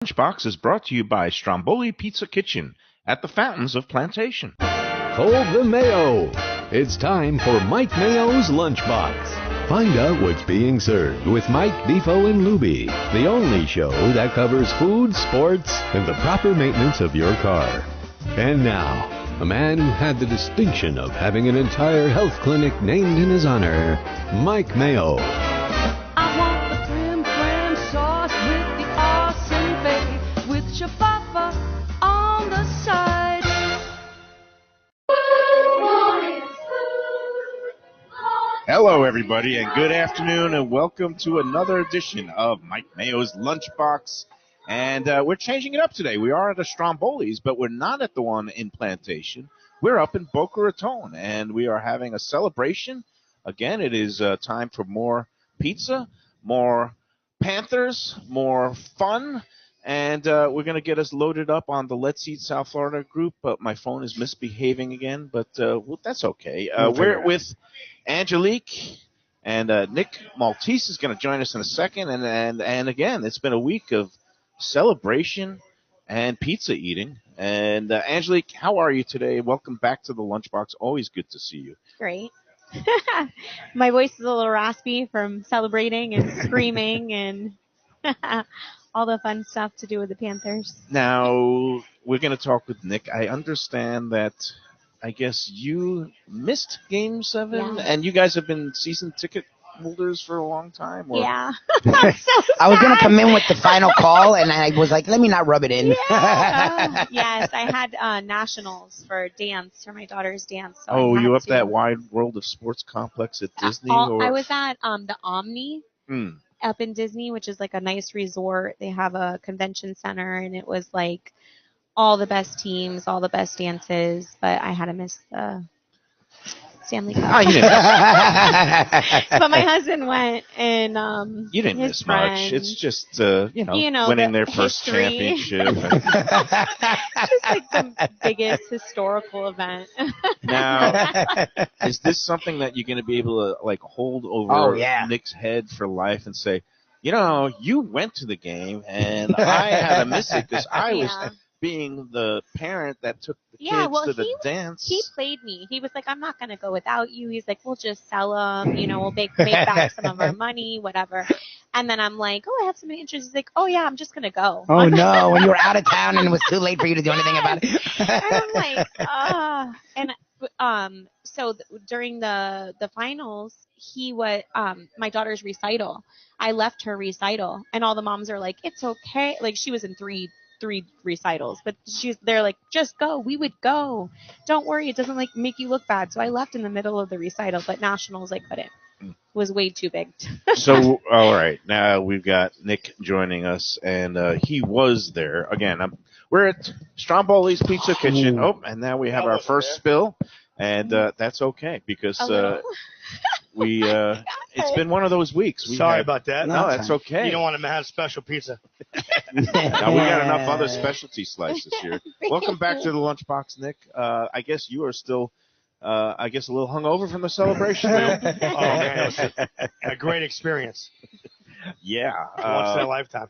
Lunchbox is brought to you by Stromboli Pizza Kitchen at the Fountains of Plantation. Hold the Mayo. It's time for Mike Mayo's Lunchbox. Find out what's being served with Mike, Bifo, and Lubie, the only show that covers food, sports, and the proper maintenance of your car. And now, a man who had the distinction of having an entire health clinic named in his honor, Mike Mayo. I want the creme cram sauce with the awesome bake with shafafa on the side. Hello, everybody, and good afternoon, and welcome to another edition of Mike Mayo's Lunchbox. And we're changing it up today. We are at a Stromboli's, but we're not at the one in Plantation. We're up in Boca Raton, and we are having a celebration. Again, it is time for more pizza, more Panthers, more fun, and we're going to get us loaded up on the Let's Eat South Florida group, but my phone is misbehaving again, but well, that's okay. We're with Angelique, and Nick Maltese is going to join us in a second, and again, it's been a week of celebration and pizza eating. And Angelique, how are you today? Welcome back to the Lunchbox. Always good to see you. Great. My voice is a little raspy from celebrating and screaming and all the fun stuff to do with the Panthers. Now, we're going to talk with Nick. I understand that, I guess, you missed Game 7, Yeah. and you guys have been season ticket holders for a long time? Or? Yeah. I'm so I was going to sad. come in with the final call, and I was like, let me not rub it in. Yeah. Yes, I had nationals for dance, for my daughter's dance. So Oh, I had you up to. that Wide World of Sports complex at Disney? I was at the Omni Hmm. up in Disney, which is like a nice resort. They have a convention center, and it was like all the best teams, all the best dances, but I had to miss the Stanley Cup. Oh, you didn't, But my husband went, and you didn't his miss friends, much. It's just, winning the their first history. championship. just like the biggest historical event. Now, is this something that you're going to be able to like hold over Oh, yeah. Nick's head for life and say, you went to the game and I had to miss it because I was Yeah. being the parent that took the Yeah, kids well, to the dance. He played me. He was like, I'm not going to go without you. He's like, we'll just sell them. We'll make back some of our money, whatever. And then I'm like, I have some interest. He's like, oh, yeah, I'm just going to go. Oh, no, when you were out of town and it was too late for you to do anything about it. And I'm like, so during the finals, he was my daughter's recital. I left her recital, and all the moms are like, it's okay. Like, she was in three recitals, but they're like, just go. We would go. Don't worry, it doesn't like make you look bad. So I left in the middle of the recital, but nationals I couldn't. It was way too big. So, all right, now we've got Nick joining us, and he was there. Again, we're at Stromboli's Pizza Kitchen. Oh, and now we have our first spill, and that's okay because it's been one of those weeks. Sorry about that. No, that's okay. You don't want to have special pizza. Now, we got enough other specialty slices here. Welcome back to the Lunchbox, Nick. I guess you are still, a little hungover from the celebration. Oh, man, it was a great experience. Yeah. Once in a lifetime.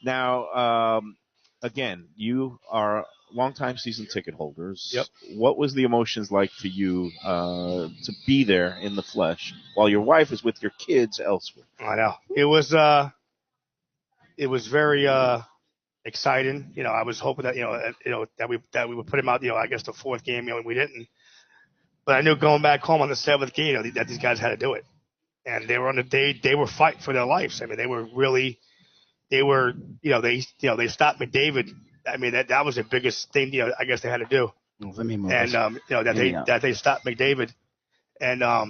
Now, again, you are longtime season ticket holders. Yep. What was the emotions like for you to be there in the flesh while your wife is with your kids elsewhere? I know. It was very exciting. I was hoping that that we would put him out. I guess the fourth game, and we didn't. But I knew going back home on the seventh game, that these guys had to do it, and they were they were fighting for their lives. I mean, they stopped McDavid. I mean, that was the biggest thing. I guess they had to do. Let me move And this. that they stopped McDavid, and that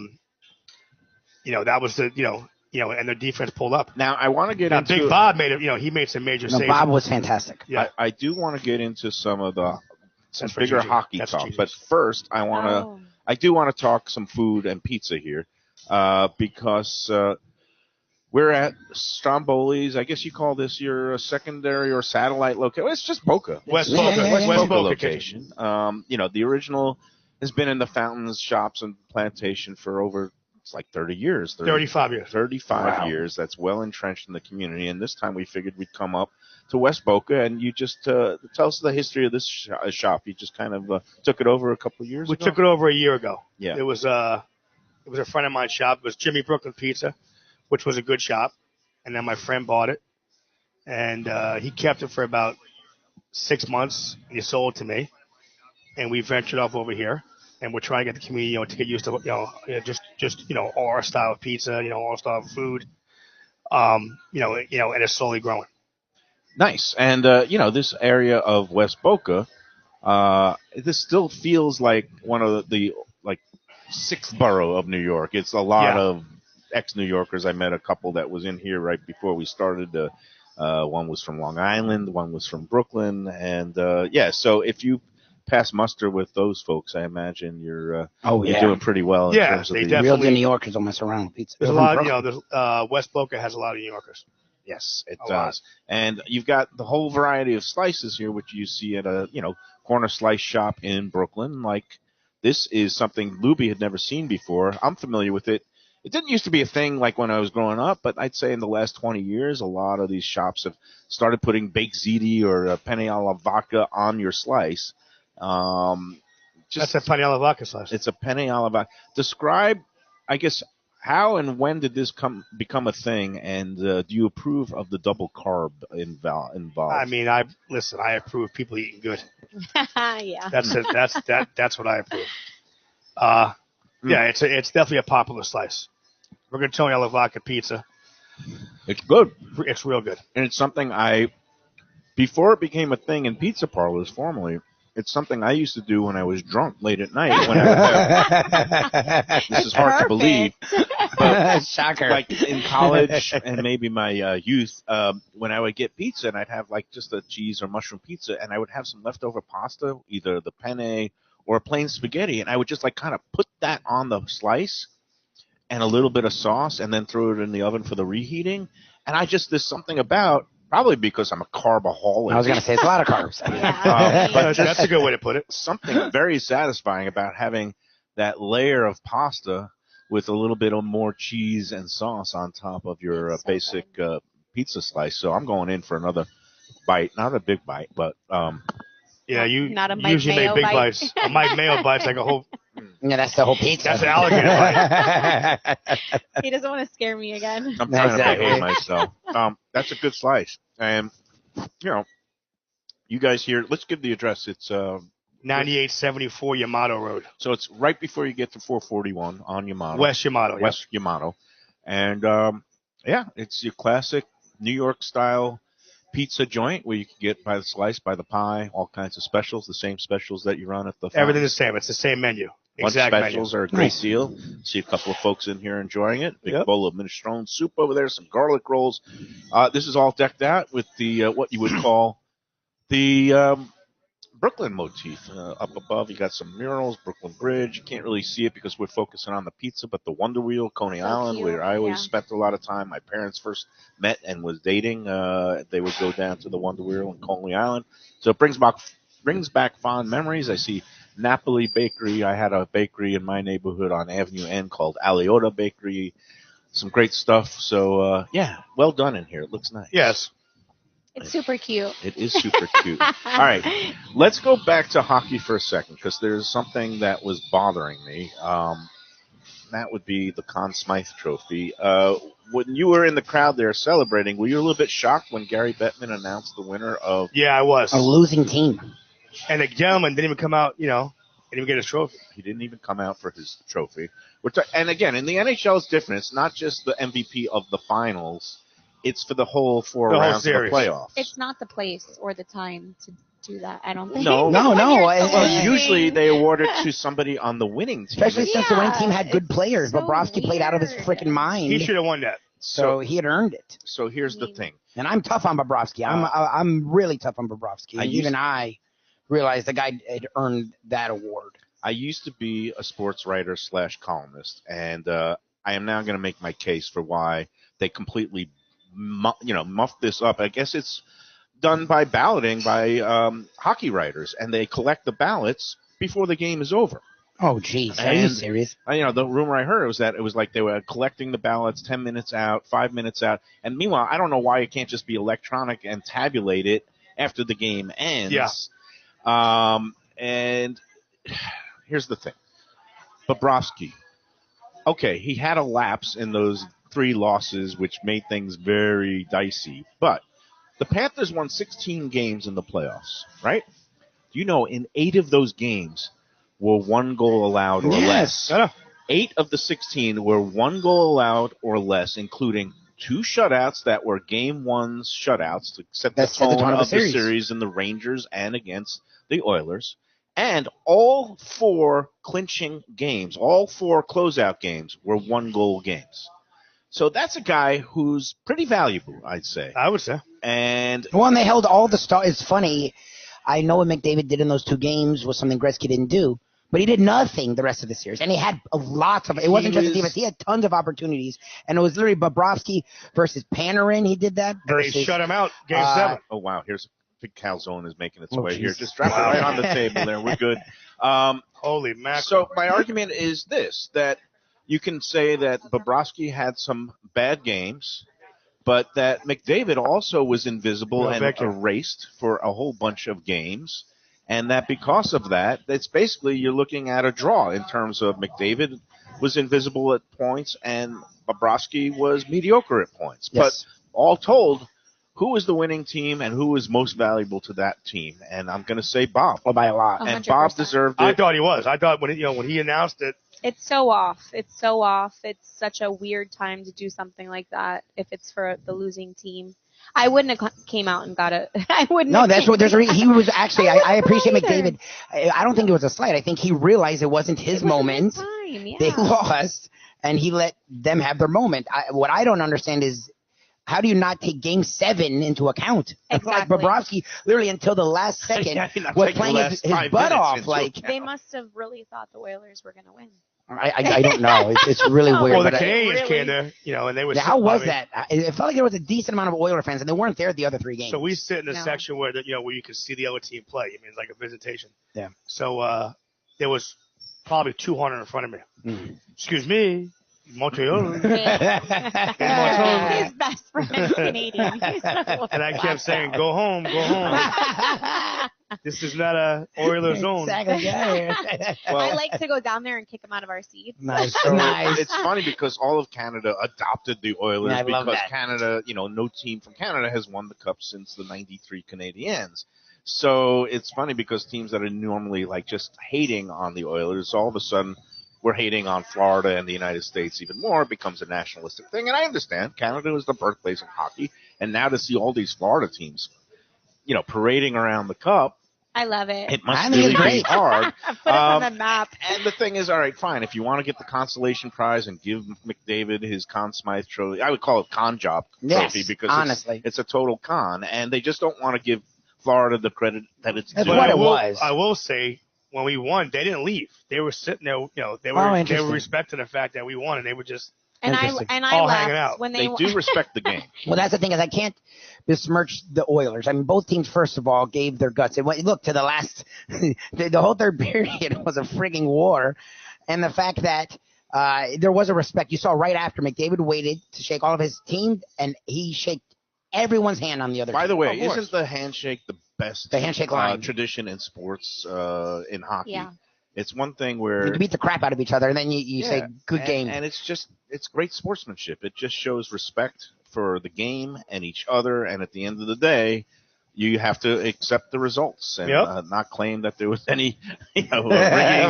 was and their defense pulled up. Now, I want to get Now, into Big Bob made it. He made some major No, saves. Bob was fantastic. Yeah. I do want to get into some That's for bigger Gigi. hockey That's talk, Jesus. but first I do want to talk some food and pizza here, because we're at Stromboli's. I guess you call this your secondary or satellite location. Well, it's just Boca. West Yeah, Boca, yeah, yeah, West yeah. Boca location. The original has been in the fountains, shops, and plantation for over It's like 30 years. 35 years. 35 Wow. years. That's well entrenched in the community. And this time we figured we'd come up to West Boca, and you just tell us the history of this shop. You just kind of took it over a couple of years ago. We took it over a year ago. Yeah. It was a friend of mine's shop. It was Jimmy Brooklyn Pizza, which was a good shop. And then my friend bought it, and he kept it for about 6 months, and he sold it to me. And we ventured off over here, and we're trying to get the community, to get used to, just our style of pizza, our style of food, and it's slowly growing. Nice. And, this area of West Boca, this still feels like one of the sixth borough of New York. It's a lot of ex-New Yorkers. I met a couple that was in here right before we started. One was from Long Island, one was from Brooklyn. And, so if you pass muster with those folks, I imagine you're doing pretty well in terms of the real New Yorkers don't mess around with pizza. There's a lot, West Boca has a lot of New Yorkers. Yes, it does. And you've got the whole variety of slices here, which you see at a, corner slice shop in Brooklyn. Like, this is something Lubie had never seen before. I'm familiar with it. It didn't used to be a thing like when I was growing up, but I'd say in the last 20 years, a lot of these shops have started putting baked ziti or penne alla vodka on your slice. That's a penne alla vodka slice. It's a penne alla vodka. Describe, I guess, how and when did this become a thing, and do you approve of the double carb involved? I mean, I approve people eating good. Yeah. That's it. That's what I approve. Yeah, it's definitely a popular slice. Rigatoni alla vodka pizza. It's good. It's real good. And it's something before it became a thing in pizza parlors formally, it's something I used to do when I was drunk late at night. This is hard to believe. But Shocker. Like in college and maybe my youth, when I would get pizza and I'd have just a cheese or mushroom pizza, and I would have some leftover pasta, either the penne or plain spaghetti, and I would just kind of put that on the slice and a little bit of sauce and then throw it in the oven for the reheating. And there's something about, probably because I'm a carbaholic. I was going to say, it's a lot of carbs. But that's a good way to put it. Something very satisfying about having that layer of pasta with a little bit of more cheese and sauce on top of your basic pizza slice. So I'm going in for another bite. Not a big bite, but... you not a Mike usually Mayo make big bite. bites. A Mike Mayo bite's like a whole... Yeah, that's the whole pizza. That's an alligator bite. He doesn't want to scare me again. I'm trying to behave myself. That's a good slice. And, you guys here, let's give the address. It's 9874 Yamato Road. So it's right before you get to 441 on Yamato. West Yamato. West Yamato. And, it's your classic New York-style pizza joint where you can get by the slice, by the pie, all kinds of specials, the same specials that you run at the farm. Everything the same. It's the same menu. Lunch Exact specials menu. are a great deal. See a couple of folks in here enjoying it. Big bowl of minestrone soup over there, some garlic rolls. This is all decked out with the what you would call the Brooklyn motif. Up above, you got some murals, Brooklyn Bridge. You can't really see it because we're focusing on the pizza, but the Wonder Wheel, Coney Island, cute. where I always spent a lot of time. My parents first met and was dating. They would go down to the Wonder Wheel in Coney Island. So it brings back fond memories. I see Napoli Bakery. I had a bakery in my neighborhood on Avenue N called Aliota Bakery. Some great stuff. So, well done in here. It looks nice. Yes. It's super cute. It is super cute. All right. Let's go back to hockey for a second because there's something that was bothering me. That would be the Conn Smythe Trophy. When you were in the crowd there celebrating, were you a little bit shocked when Gary Bettman announced the winner of... Yeah, I was. A losing team. And the gentleman didn't even come out, didn't even get his trophy. He didn't even come out for his trophy. And again, in the NHL, it's different. It's not just the MVP of the finals. It's for the whole four rounds of the playoffs. It's not the place or the time to do that, I don't think. No. Usually they award it to somebody on the winning team. Especially since the winning team had good players. so Bobrovsky played out of his freaking mind. He should have won that. So he had earned it. So here's the thing. And I'm tough on Bobrovsky. I'm really tough on Bobrovsky. I realized the guy had earned that award. I used to be a sports writer / columnist, and I am now going to make my case for why they completely muff this up. I guess it's done by balloting by hockey writers, and they collect the ballots before the game is over. Oh, geez. Are you serious? The rumor I heard was that it was like they were collecting the ballots 10 minutes out, 5 minutes out. And meanwhile, I don't know why it can't just be electronic and tabulate it after the game ends. Yeah. And here's the thing. Bobrovsky. Okay, he had a lapse in those 3 losses, which made things very dicey. But the Panthers won 16 games in the playoffs, right? You know, in 8 of those games were 1 goal allowed or less. 8 of the 16 were 1 goal allowed or less, including 2 shutouts that were Game 1's shutouts to set the tone of the series in the Rangers and against the Oilers. And all 4 clinching games, all 4 closeout games were 1-goal games. So that's a guy who's pretty valuable, I'd say. I would say. And they held all the stars. It's funny. I know what McDavid did in those 2 games was something Gretzky didn't do, but he did nothing the rest of the series. And he had lots of – it wasn't just a defense. He had tons of opportunities. And it was literally Bobrovsky versus Panarin. He did that. Versus, they shut him out Game 7. Oh, wow. Here's – big Calzone is making its way here. Just drop it right on the table there. We're good. Holy mackerel. So my argument is this, that you can say that Bobrovsky had some bad games, but that McDavid also was invisible and erased for a whole bunch of games, and that because of that, it's basically you're looking at a draw in terms of McDavid was invisible at points and Bobrovsky was mediocre at points. Yes. But all told, who was the winning team and who was most valuable to that team? And I'm going to say Bob. Well, by a lot. 100%. And Bob deserved it. I thought he was. I thought when he announced it. It's so off. It's so off. It's such a weird time to do something like that if it's for the losing team. I wouldn't have came out and got it. I wouldn't. No, have that's what there's a reason. He was actually. I appreciate either. McDavid. I don't think it was a slight. I think he realized it wasn't his moment. Time, yeah. They lost, and he let them have their moment. What I don't understand is how do you not take Game 7 into account? Exactly. Like Bobrovsky, literally until the last second, was playing his butt off. Like they must have really thought the Oilers were going to win. I don't know. It's really weird. Well, the but Canadians came there, and they were. Yeah, how was that? It felt like there was a decent amount of Oiler fans, and they weren't there at the other 3 games. So we sit in a section where where you can see the other team play. I mean, it's like a visitation. Yeah. So there was probably 200 in front of me. Mm. Excuse me, Montreal. His best friend is Canadian. And I kept saying, "Go home, go home." This is not a Oilers zone. Exactly. I like to go down there and kick them out of our seats. Nice. So Nice. It's funny because all of Canada adopted the Oilers Yeah, I love because that. Canada, no team from Canada has won the Cup since the 93 Canadiens. So it's funny because teams that are normally like just hating on the Oilers, all of a sudden we're hating on Florida and the United States even more. It becomes a nationalistic thing. And I understand Canada is the birthplace of hockey. And now to see all these Florida teams, parading around the Cup, I love it. it must really be hard. Put us on the map. And the thing is, all right, fine. If you want to get the consolation prize and give McDavid his Conn Smythe trophy, I would call it con job trophy because honestly. it's a total con. And they just don't want to give Florida the credit that it's due. That's what it was. I will say, when we won, they didn't leave. They were sitting there. They were respecting the fact that we won, and they were just I all hanging out. left when They do respect the game. Well, that's the thing is I can't besmirch the Oilers. I mean, both teams, first of all, gave their guts. Look, to the last – the whole third period was a frigging war. And the fact that there was a respect. You saw right after McDavid waited to shake all of his team, and he shook everyone's hand on the other By team. the way, isn't the handshake the best The handshake line. tradition in sports in hockey? Yeah. It's one thing where You beat the crap out of each other, and then you say, good game. And it's great sportsmanship. It just shows respect for the game and each other. And at the end of the day, you have to accept the results and not claim that there was any, rigging,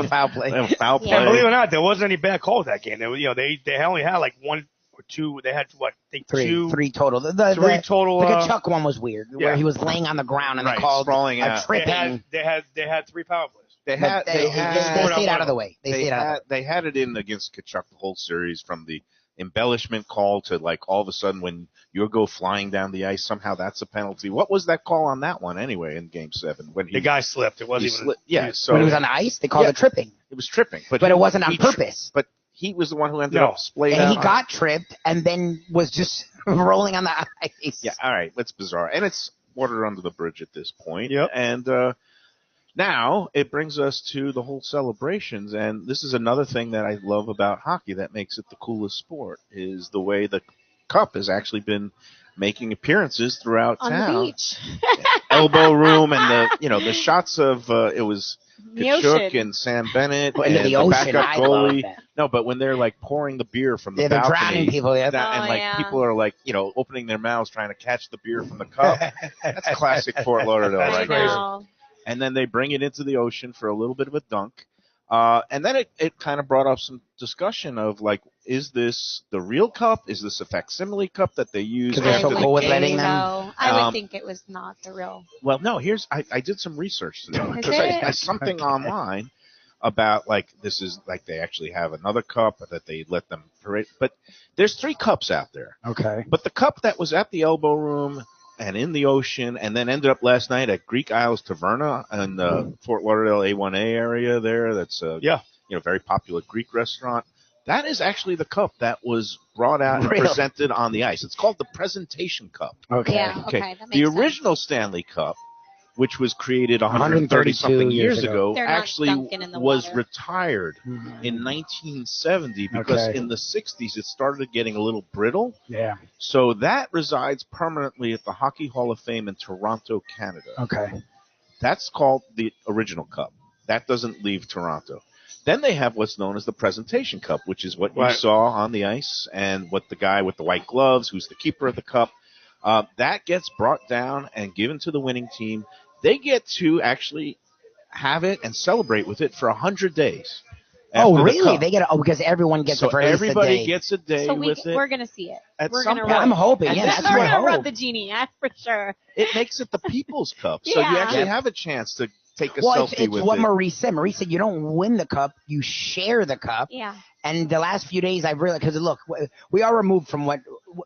foul play. Foul play. And believe it or not, there wasn't any bad calls that game. They only had like 1 or 2. They had what? I think Three total. Three total. The Kachuk one was weird, where he was laying on the ground and they called sprawling a out. tripping. They had 3 power plays. They stayed out of the way. They had it in against Kachuk the whole series, from the embellishment call to like all of a sudden when you go flying down the ice, somehow that's a penalty. What was that call on that one anyway in Game 7 when the guy slipped? It wasn't even. So when he was on the ice, they called it tripping. It was tripping, but it wasn't on purpose. But he was the one who ended up splayed out. And he got tripped and then was just rolling on the ice. Yeah, all right, that's bizarre, and it's water under the bridge at this point. Yep. And Now, it brings us to the whole celebrations, and this is another thing that I love about hockey that makes it the coolest sport, is the way the cup has actually been making appearances throughout On town. the beach. Elbow room and the shots of it was The Kachuk ocean. and Sam Bennett Well, and into the the ocean, backup I love goalie. that. No, but when they're like pouring the beer from the Yeah, they're balcony, drowning people, yeah. and Oh, like yeah. people are like opening their mouths trying to catch the beer from the cup. That's classic Fort Lauderdale I right there. know. And then they bring it into the ocean for a little bit of a dunk. And then it kind of brought up some discussion of like, is this the real cup? Is this a facsimile cup that they use? 'Cause they're after so the cool with game? letting them. So I would Um, think it was not the real. Well, no. I did some research today Is because it? I something online about like this is like they actually have another cup that they let them parade. But there's 3 cups out there. Okay. But the cup that was at the Elbow Room and in the ocean, and then ended up last night at Greek Isles Taverna in the Fort Lauderdale A1A area there. That's a very popular Greek restaurant. That is actually the cup that was brought out and Really? presented on the ice. It's called the Presentation Cup. Okay. Yeah, okay, that makes The sense. original Stanley Cup, which was created 132 130-something years years ago, They're not actually dunking in the was water. retired Mhm. in 1970 because Okay. in the 60s it started getting a little brittle. Yeah. So that resides permanently at the Hockey Hall of Fame in Toronto, Canada. Okay. That's called the original cup. That doesn't leave Toronto. Then they have what's known as the Presentation Cup, which is what you Right. saw on the ice and what the guy with the white gloves, who's the keeper of the cup, that gets brought down and given to the winning team. They get to actually have it and celebrate with it for 100 days. Oh, after the really? cup. They get because everyone gets So it for at least a everybody day. gets a day So with it. we're gonna see it. At We're some gonna point. rub. I'm hoping. Yeah, And that's this is We're my gonna rub hope. the genie, yeah, for sure. It makes it the People's Cup, so you Yeah. actually Yep. have a chance to take a Well, selfie it's with what it. Marie said. Marie said you don't win the cup, you share the cup. Yeah. And the last few days, I've really, because look, we are removed from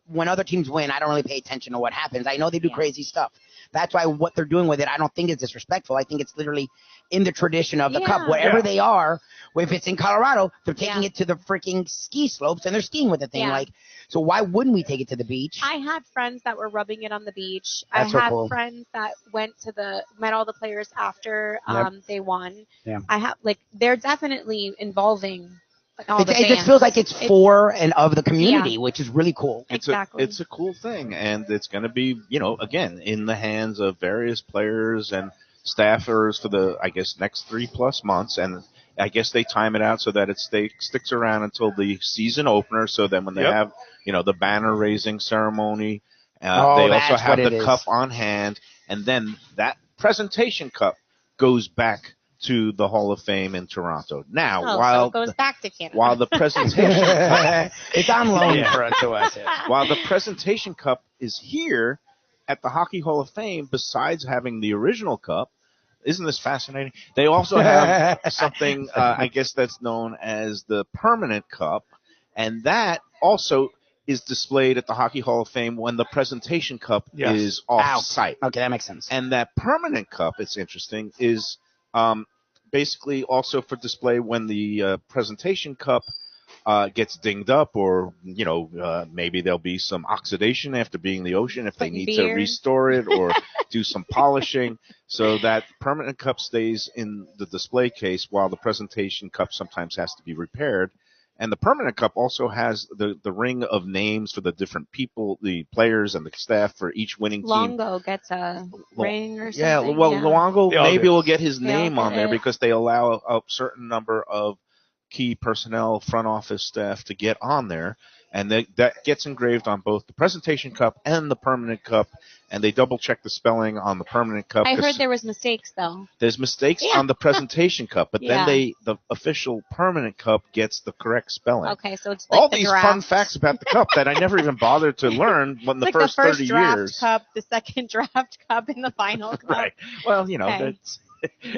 when other teams win, I don't really pay attention to what happens. I know they do Yeah. crazy stuff. That's why what they're doing with it, I don't think is disrespectful. I think it's literally in the tradition of the cup. Yeah. Wherever Yeah. they are, if it's in Colorado, they're taking Yeah. it to the freaking ski slopes and they're skiing with the thing. Yeah. Like, so why wouldn't we take it to the beach? I had friends that were rubbing it on the beach. That's so I had cool. friends that met all the players after Yep. they won. Yeah. I have they're definitely involving all It the just fans. feels like it's for and of the community, Yeah. which is really cool. Exactly. It's a cool thing, and it's going to be, again, in the hands of various players and staffers for the, I guess, next 3+ months, and I guess they time it out so that it sticks around until the season opener, so then when they Yep. have, the banner raising ceremony, Oh, they that's also have what it the is. cup on hand, and then that presentation cup goes back to the Hall of Fame in Toronto. Now, so while it goes back to Canada. while the presentation It's on loan Yeah. to us. Yeah. while the Presentation Cup is here at the Hockey Hall of Fame, besides having the original cup, isn't this fascinating? They also have something, I guess, that's known as the Permanent Cup, and that also is displayed at the Hockey Hall of Fame when the Presentation Cup Yes. is Out. off-site. Okay, that makes sense. And that Permanent Cup, it's interesting, is basically also for display when the Presentation Cup gets dinged up, or maybe there'll be some oxidation after being in the ocean if they Putting need to beer. restore it or do some polishing. So that Permanent Cup stays in the display case while the Presentation Cup sometimes has to be repaired. And the Permanent Cup also has the ring of names for the different people, the players and the staff for each winning team. Longo gets a ring or something. Yeah, well, Luongo They all maybe do. will get his They all name on get there it. because they allow a certain number of key personnel, front office staff to get on there, and that gets engraved on both the Presentation Cup and the Permanent Cup, and they double check the spelling on the Permanent Cup. I 'cause heard there was mistakes though. there's mistakes Yeah. on the Presentation Cup, but Yeah. then the official Permanent Cup gets the correct spelling. Okay, so it's like All the these draft. fun facts about the cup that I never even bothered to learn when It's the like first the first 30 draft years. cup, the second draft cup, and the final cup. Right. Well, Okay.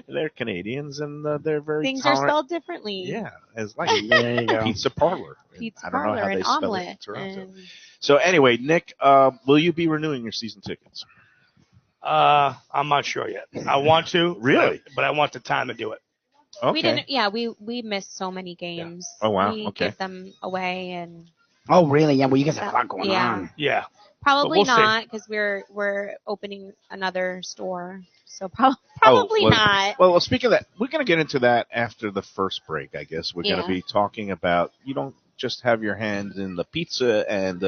they're Canadians and they're very Things are tolerant. spelled differently. Yeah, as like There you go. pizza parlor. Pizza I don't know parlor how they and spell it in omelet. Toronto. And So anyway, Nick, will you be renewing your season tickets? I'm not sure yet. I want to, Really? but I want the time to do it. Okay. we didn't. Yeah, we missed so many games. Oh, wow. We Okay. give them away, and Oh, really? Yeah. Well, you guys have a lot going Yeah. on. Yeah. Probably we'll see. not, because we're opening another store. So probably not. Well, speaking of that, we're going to get into that after the first break, I guess. We're going to Yeah. be talking about, you don't just have your hand in the pizza and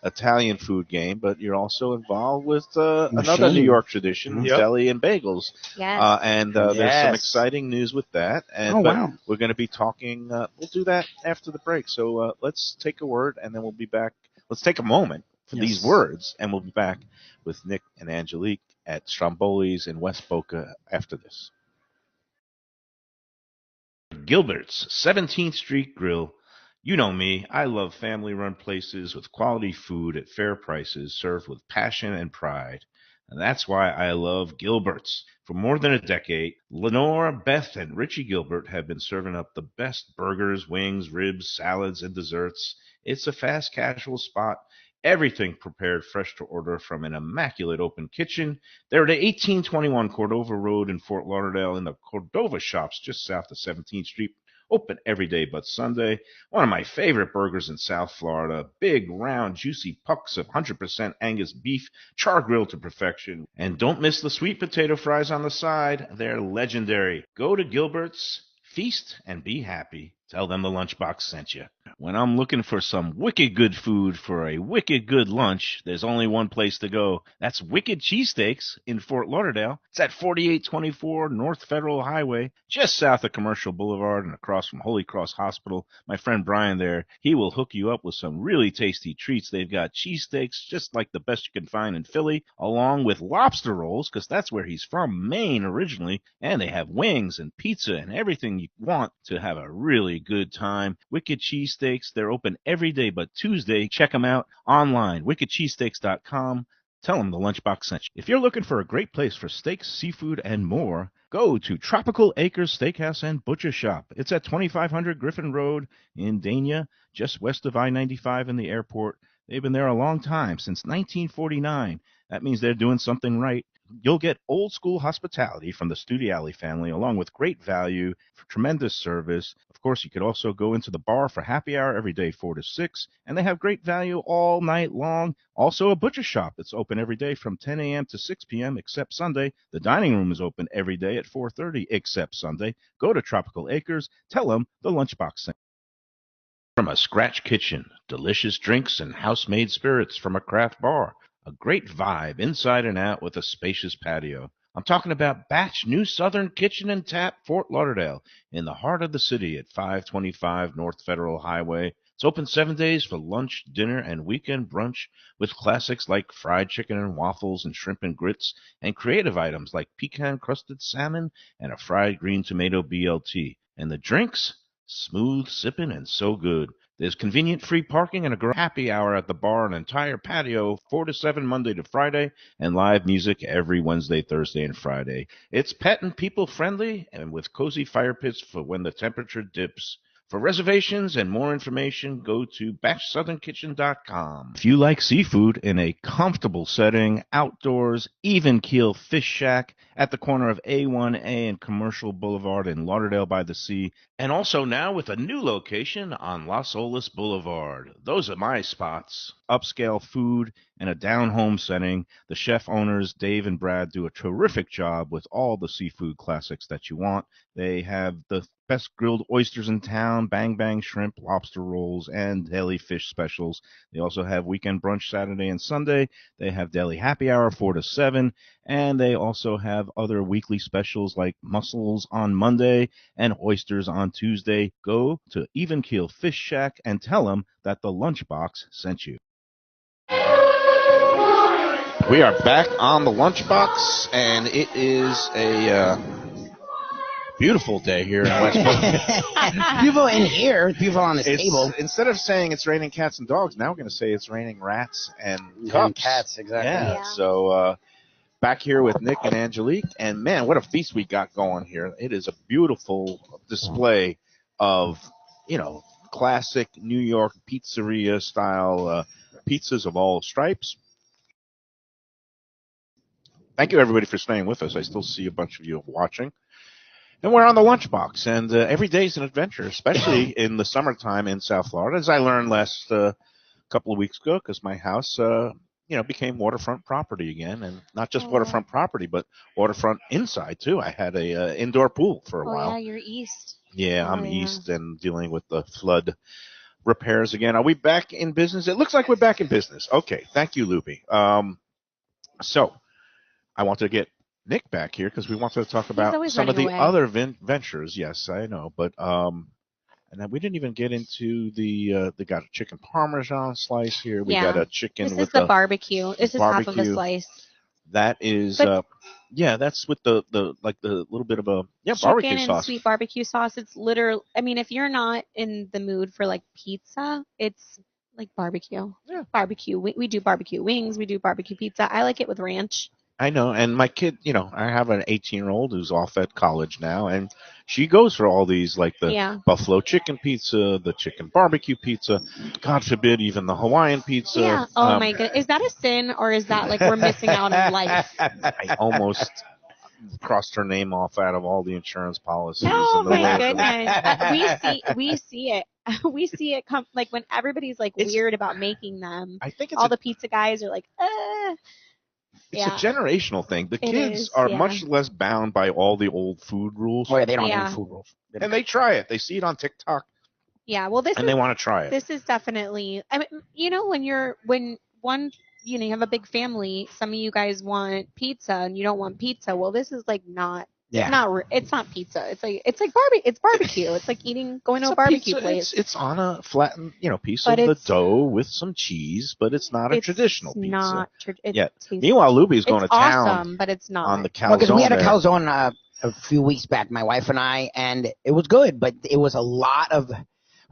Italian food game, but you're also involved with another New York tradition, Yep. deli and bagels. Yes. And there's some Yes. exciting news with that. And, Oh, but wow. we're going to be talking, we'll do that after the break. So let's take a word, and then we'll be back. Let's take a moment for these words, and we'll be back with Nick and Angelique at Stromboli's in West Boca after this. Gilbert's 17th Street Grill. You know me, I love family-run places with quality food at fair prices served with passion and pride. And that's why I love Gilbert's. For more than a decade, Lenore, Beth, and Richie Gilbert have been serving up the best burgers, wings, ribs, salads, and desserts. It's a fast casual spot. Everything prepared fresh to order from an immaculate open kitchen. They're at 1821 Cordova Road in Fort Lauderdale in the Cordova Shops just south of 17th Street. Open every day but Sunday. One of my favorite burgers in South Florida. Big, round, juicy pucks of 100% Angus beef, char grilled to perfection. And don't miss the sweet potato fries on the side. They're legendary. Go to Gilbert's, feast, and be happy. Tell them the Lunchbox sent you. When I'm looking for some wicked good food for a wicked good lunch, there's only one place to go. That's Wicked Cheesesteaks in Fort Lauderdale. It's at 4824 North Federal Highway, just south of Commercial Boulevard and across from Holy Cross Hospital. My friend Brian there, he will hook you up with some really tasty treats. They've got cheesesteaks just like the best you can find in Philly, along with lobster rolls, because that's where he's from, Maine originally. And they have wings and pizza and everything you want to have a really good time. Wicked Cheesesteaks, they're open every day but Tuesday. Check them out online, wickedcheesesteaks.com. Tell them the Lunchbox sent you. If you're looking for a great place for steaks, seafood, and more, go to Tropical Acres Steakhouse and Butcher Shop. It's at 2500 Griffin Road in Dania, just west of I-95 and the airport. They've been there a long time, since 1949. That means they're doing something right. You'll get old school hospitality from the Studiali family, along with great value, tremendous service. Of course, you could also go into the bar for happy hour every day, 4 to 6, and they have great value all night long. Also, a butcher shop that's open every day from 10 a.m. to 6 p.m. except Sunday. The dining room is open every day at 4:30 except Sunday. Go to Tropical Acres. Tell them the Lunchbox sent. From a scratch kitchen, delicious drinks and house-made spirits from a craft bar. A great vibe inside and out with a spacious patio. I'm talking about Batch New Southern Kitchen and Tap, Fort Lauderdale, in the heart of the city at 525 North Federal Highway. It's open 7 days for lunch, dinner, and weekend brunch with classics like fried chicken and waffles and shrimp and grits, and creative items like pecan-crusted salmon and a fried green tomato BLT. And the drinks? Smooth sipping and so good. There's convenient free parking and a happy hour at the bar, an entire patio, 4 to 7 Monday to Friday, and live music every Wednesday, Thursday, and Friday. It's pet and people friendly and with cozy fire pits for when the temperature dips. For reservations and more information, go to BatchSouthernKitchen.com. If you like seafood in a comfortable setting, outdoors, even keel fish shack at the corner of A1A and Commercial Boulevard in Lauderdale by the Sea, and also now with a new location on Las Olas Boulevard. Those are my spots. Upscale food and a down-home setting. The chef owners, Dave and Brad, do a terrific job with all the seafood classics that you want. They have the best grilled oysters in town, bang bang shrimp, lobster rolls, and deli fish specials. They also have weekend brunch Saturday and Sunday. They have deli happy hour 4 to 7, and they also have other weekly specials like mussels on Monday and oysters on Tuesday. Go to Even Keel Fish Shack and tell them that the Lunchbox sent you. We are back on the Lunchbox, and it is a beautiful day here in West Boca. Beautiful in here, beautiful on this table. Instead of saying it's raining cats and dogs, now we're going to say it's raining rats and And cups. cats, exactly. Yeah. So back here with Nick and Angelique, and man, what a feast we got going here. It is a beautiful display of, classic New York pizzeria style pizzas of all stripes. Thank you, everybody, for staying with us. I still see a bunch of you watching. And we're on the Lunchbox, and every day is an adventure, especially in the summertime in South Florida, as I learned last couple of weeks ago, because my house became waterfront property again, and not just waterfront property, but waterfront inside too. I had a indoor pool for a while. Yeah, you're east. Yeah, Oh, I'm yeah. east and dealing with the flood repairs again. Are we back in business? It looks like we're back in business. Okay, thank you, Lubie. So I want to get Nick back here because we wanted to talk about always some of the running away. other ventures. Yes, I know, but and then we didn't even get into they got a chicken parmesan slice here. We got a chicken This with is the barbecue. This is half of a barbecue. slice. That is, But- that's with the little bit of a Chicken barbecue and sauce. sweet barbecue sauce. It's literal. I mean, if you're not in the mood for like pizza, it's like barbecue. Yeah. Barbecue. We do barbecue wings. We do barbecue pizza. I like it with ranch. I know, and my kid, I have an 18-year-old who's off at college now, and she goes for all these, like the buffalo chicken pizza, the chicken barbecue pizza, God forbid, even the Hawaiian pizza. Yeah. Oh my goodness. Is that a sin or is that like we're missing out on life? I almost crossed her name off out of all the insurance policies. Oh in the my world. goodness. We see it. We see it come like when everybody's like weird about making them. I think it's all the pizza guys are like, It's a generational thing. The kids is, are yeah. much less bound by all the old food rules. Oh, yeah, they don't have any food rules. And they try it. They see it on TikTok. Yeah, well, they want to try it. This is definitely. I mean, when you have a big family, some of you guys want pizza and you don't want pizza. Well, this is like not. Yeah. It's not pizza. It's like barbecue. It's barbecue. It's like going to a barbecue pizza. place. It's on a flattened, piece But of the it's- dough with some cheese, but it's not a traditional pizza. Not Yeah. Meanwhile, Lubie's going to town awesome, but it's not on the calzone. Because we had a there. calzone a few weeks back, my wife and I, and it was good, but it was a lot of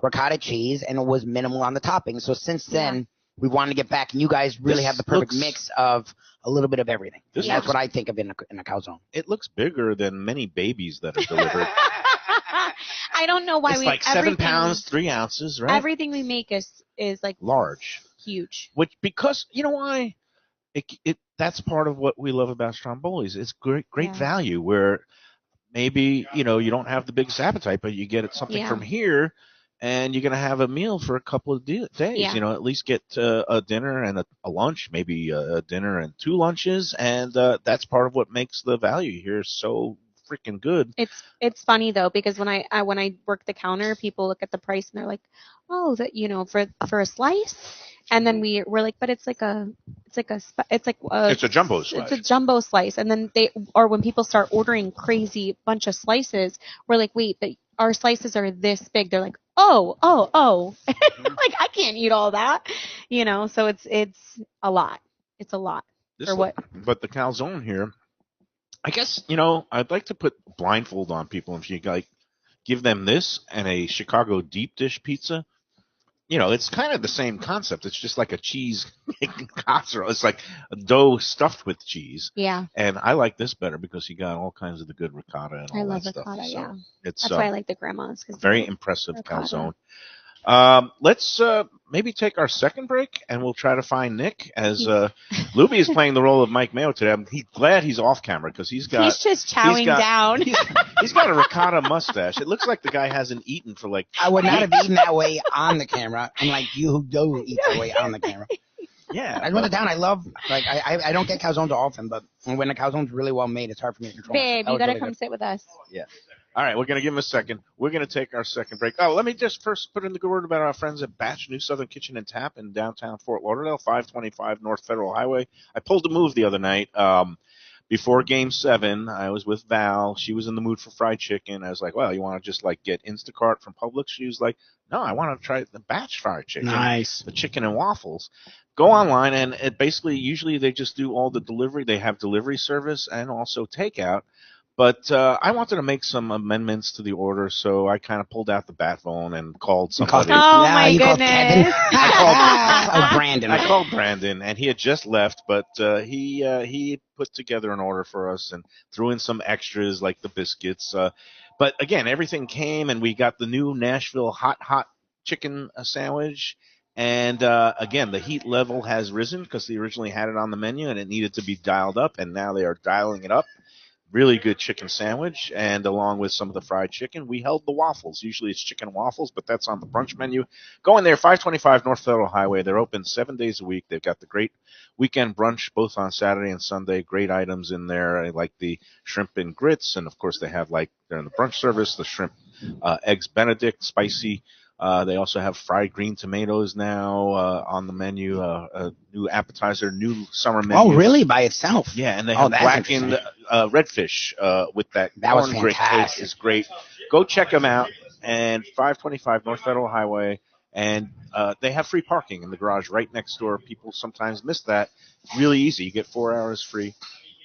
ricotta cheese and it was minimal on the topping. So since then, we wanted to get back, and you guys really have the perfect mix of a little bit of everything. That's what I think of in a calzone. It looks bigger than many babies that are delivered. I don't know why It's like 7 pounds, 3 ounces, right? Everything we make is like large, huge. Because you know why? That's part of what we love about Strombolis. It's great value where maybe you don't have the biggest appetite, but you get something from here. And you're going to have a meal for a couple of days. At least get a dinner and a lunch, maybe a dinner and 2 lunches. And that's part of what makes the value here so freaking good. It's funny though, because when I work the counter, people look at the price and they're like, oh, that for a slice. And then we're like, but it's a jumbo slice. It's a jumbo slice. And then when people start ordering crazy bunch of slices, we're like, wait, but our slices are this big. They're like, oh. Like I can't eat all that, so it's a lot. It's a lot. But the calzone here, I guess, I'd like to put blindfold on people if you give them this and a Chicago deep dish pizza. It's kind of the same concept. It's just like a cheese casserole. It's like a dough stuffed with cheese. Yeah. And I like this better because you got all kinds of the good ricotta and all that stuff. I love ricotta, yeah. That's why I like the grandmas. Very impressive calzone. Let's maybe take our second break, and we'll try to find Nick as Lubie is playing the role of Mike Mayo today. I'm glad he's off camera because he's just chowing down. He's got a ricotta mustache. It looks like the guy hasn't eaten for like. I would not have eaten that way on the camera, unlike you who do eat that way on the camera. Yeah, I went to town. I love I don't get calzones often, but when a calzone's really well made, it's hard for me to control. Babe, you gotta come sit with us. Yeah. All right, we're going to give him a second. We're going to take our second break. Oh, let me just first put in the good word about our friends at Batch New Southern Kitchen and Tap in downtown Fort Lauderdale, 525 North Federal Highway. I pulled a move the other night. Before Game 7, I was with Val. She was in the mood for fried chicken. I was like, well, you want to just get Instacart from Publix? She was like, no, I want to try the Batch fried chicken. Nice. The chicken and waffles. Go online, and it basically, usually they just do all the delivery. They have delivery service and also takeout. But I wanted to make some amendments to the order, so I kind of pulled out the bat phone and called somebody. Oh, my goodness. Brandon. I called Brandon, and he had just left, but he put together an order for us and threw in some extras like the biscuits. But, again, everything came, and we got the new Nashville hot chicken sandwich. And, again, the heat level has risen because they originally had it on the menu, and it needed to be dialed up, and now they are dialing it up. really good chicken sandwich, and along with some of the fried chicken, we held the waffles. Usually it's chicken waffles, but that's on the brunch menu. Go in there, 525 North Federal Highway. They're open 7 days a week. They've got the great weekend brunch both on Saturday and Sunday. Great items in there. I like the shrimp and grits, and of course they have, like, they're in the brunch service, the shrimp eggs Benedict, spicy. They also have fried green tomatoes now on the menu. A new appetizer, new summer menu. Oh, really? By itself? Yeah, and they have that's blackened redfish with that was corn grit cake. fantastic. Is great. Go check them out. And 525 North Federal Highway. And they have free parking in the garage right next door. People sometimes miss that. Really easy. You get 4 hours free.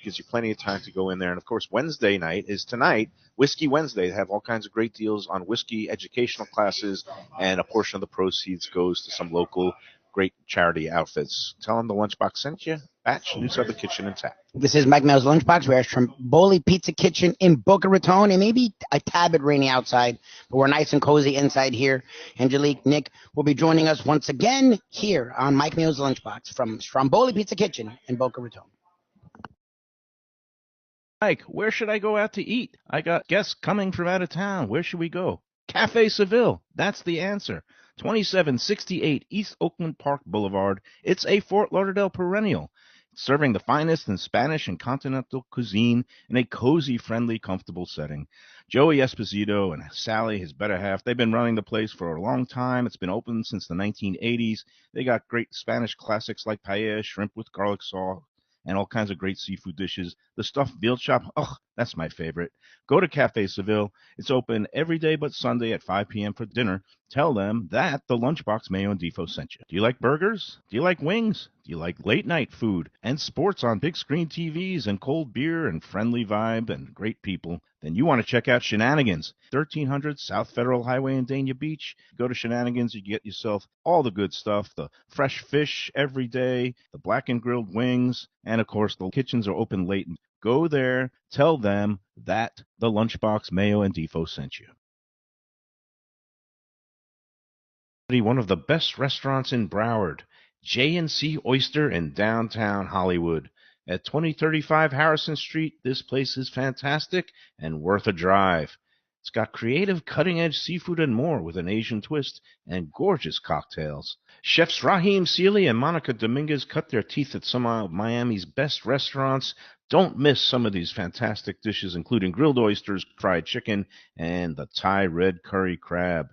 Gives you plenty of time to go in there. And, of course, Wednesday night is tonight, Whiskey Wednesday. They have all kinds of great deals on whiskey educational classes, and a portion of the proceeds goes to some local great charity outfits. Tell them the Lunchbox sent you. Batch, News of the Kitchen and Tap. This is Mike Mayo's Lunchbox. We're at Stromboli Pizza Kitchen in Boca Raton. It may be a tad bit rainy outside, but we're nice and cozy inside here. Angelique, Nick will be joining us once again here on Mike Mayo's Lunchbox from Stromboli Pizza Kitchen in Boca Raton. Mike, where should I go out to eat? I got guests coming from out of town. Where should we go? Cafe Seville. That's the answer. 2768 East Oakland Park Boulevard. It's a Fort Lauderdale perennial. It's serving the finest in Spanish and continental cuisine in a cozy, friendly, comfortable setting. Joey Esposito and Sally, his better half, they've been running the place for a long time. It's been open since the 1980s. They got great Spanish classics like paella, shrimp with garlic sauce, and all kinds of great seafood dishes. The stuffed veal chop, that's my favorite. Go to Cafe Seville. It's open every day but Sunday at 5 p.m. for dinner. Tell them that the Lunchbox Mayo and Defo sent you. Do you like burgers? Do you like wings? Do you like late-night food and sports on big screen TVs and cold beer and friendly vibe and great people? Then you want to check out Shenanigans, 1300 South Federal Highway in Dania Beach. Go to Shenanigans, you get yourself all the good stuff, the fresh fish every day, the black and grilled wings, and of course the kitchens are open late. Go there, tell them that the Lunchbox Mayo and Defo sent you. One of the best restaurants in Broward, J&C Oyster in downtown Hollywood. At 2035 Harrison Street, this place is fantastic and worth a drive. It's got creative, cutting-edge seafood and more with an Asian twist and gorgeous cocktails. Chefs Raheem Seeley and Monica Dominguez cut their teeth at some of Miami's best restaurants. Don't miss some of these fantastic dishes, including grilled oysters, fried chicken, and the Thai red curry crab.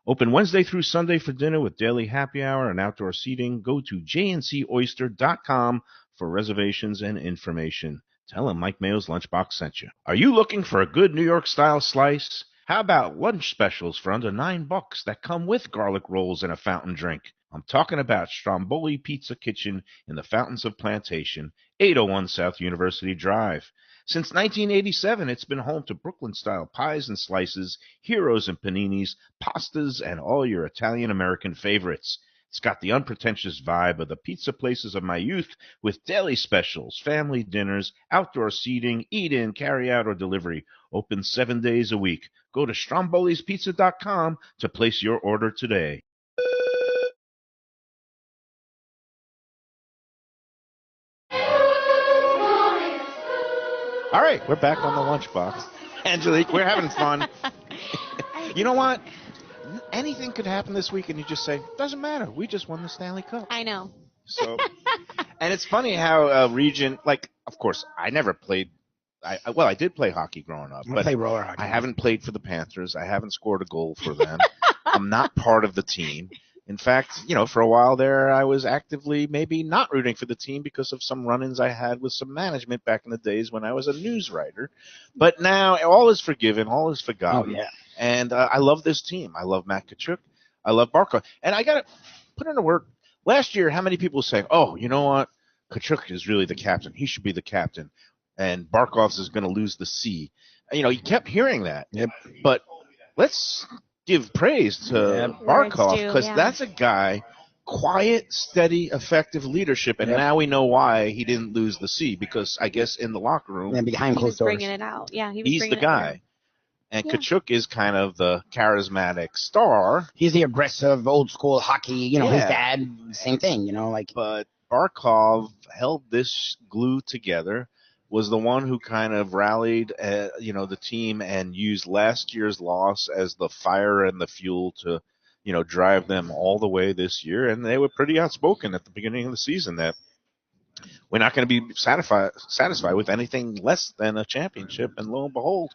Open Wednesday through Sunday for dinner with daily happy hour and outdoor seating. Go to jncoyster.com for reservations and information. Tell them Mike Mayo's Lunchbox sent you. Are you looking for a good New York-style slice? How about lunch specials for under $9 that come with garlic rolls and a fountain drink? I'm talking about Stromboli Pizza Kitchen in the Fountains of Plantation, 801 South University Drive. Since 1987, it's been home to Brooklyn-style pies and slices, heroes and paninis, pastas, and all your Italian-American favorites. It's got the unpretentious vibe of the pizza places of my youth with daily specials, family dinners, outdoor seating, eat-in, carry-out, or delivery. Open 7 days a week. Go to Stromboli'sPizza.com to place your order today. All right, we're back on the Lunchbox. Angelique, we're having fun. You know what? Anything could happen this week, and you just say, doesn't matter. We just won the Stanley Cup. I know. So, and it's funny how region, like, of course, I never played. I did play hockey growing up, but play roller hockey. I haven't played for the Panthers. I haven't scored a goal for them. I'm not part of the team. In fact, for a while there, I was actively maybe not rooting for the team because of some run-ins I had with some management back in the days when I was a news writer. But now all is forgiven, all is forgotten. Oh, yeah. And I love this team. I love Matt Tkachuk. I love Barkov. And I got to put in a word. Last year, how many people say, oh, you know what? Tkachuk is really the captain. He should be the captain. And Barkov is going to lose the C. You kept hearing that. Yep. But let's give praise to Barkov because that's a guy, quiet, steady, effective leadership, and now we know why he didn't lose the C because I guess in the locker room and behind closed doors, bringing it out. Yeah, he's the guy. And Tkachuk is kind of the charismatic star. He's the aggressive, old school hockey. His dad, same thing. But Barkov held this glue together. was the one who kind of rallied, the team and used last year's loss as the fire and the fuel to, drive them all the way this year. And they were pretty outspoken at the beginning of the season that we're not going to be satisfied with anything less than a championship. And lo and behold,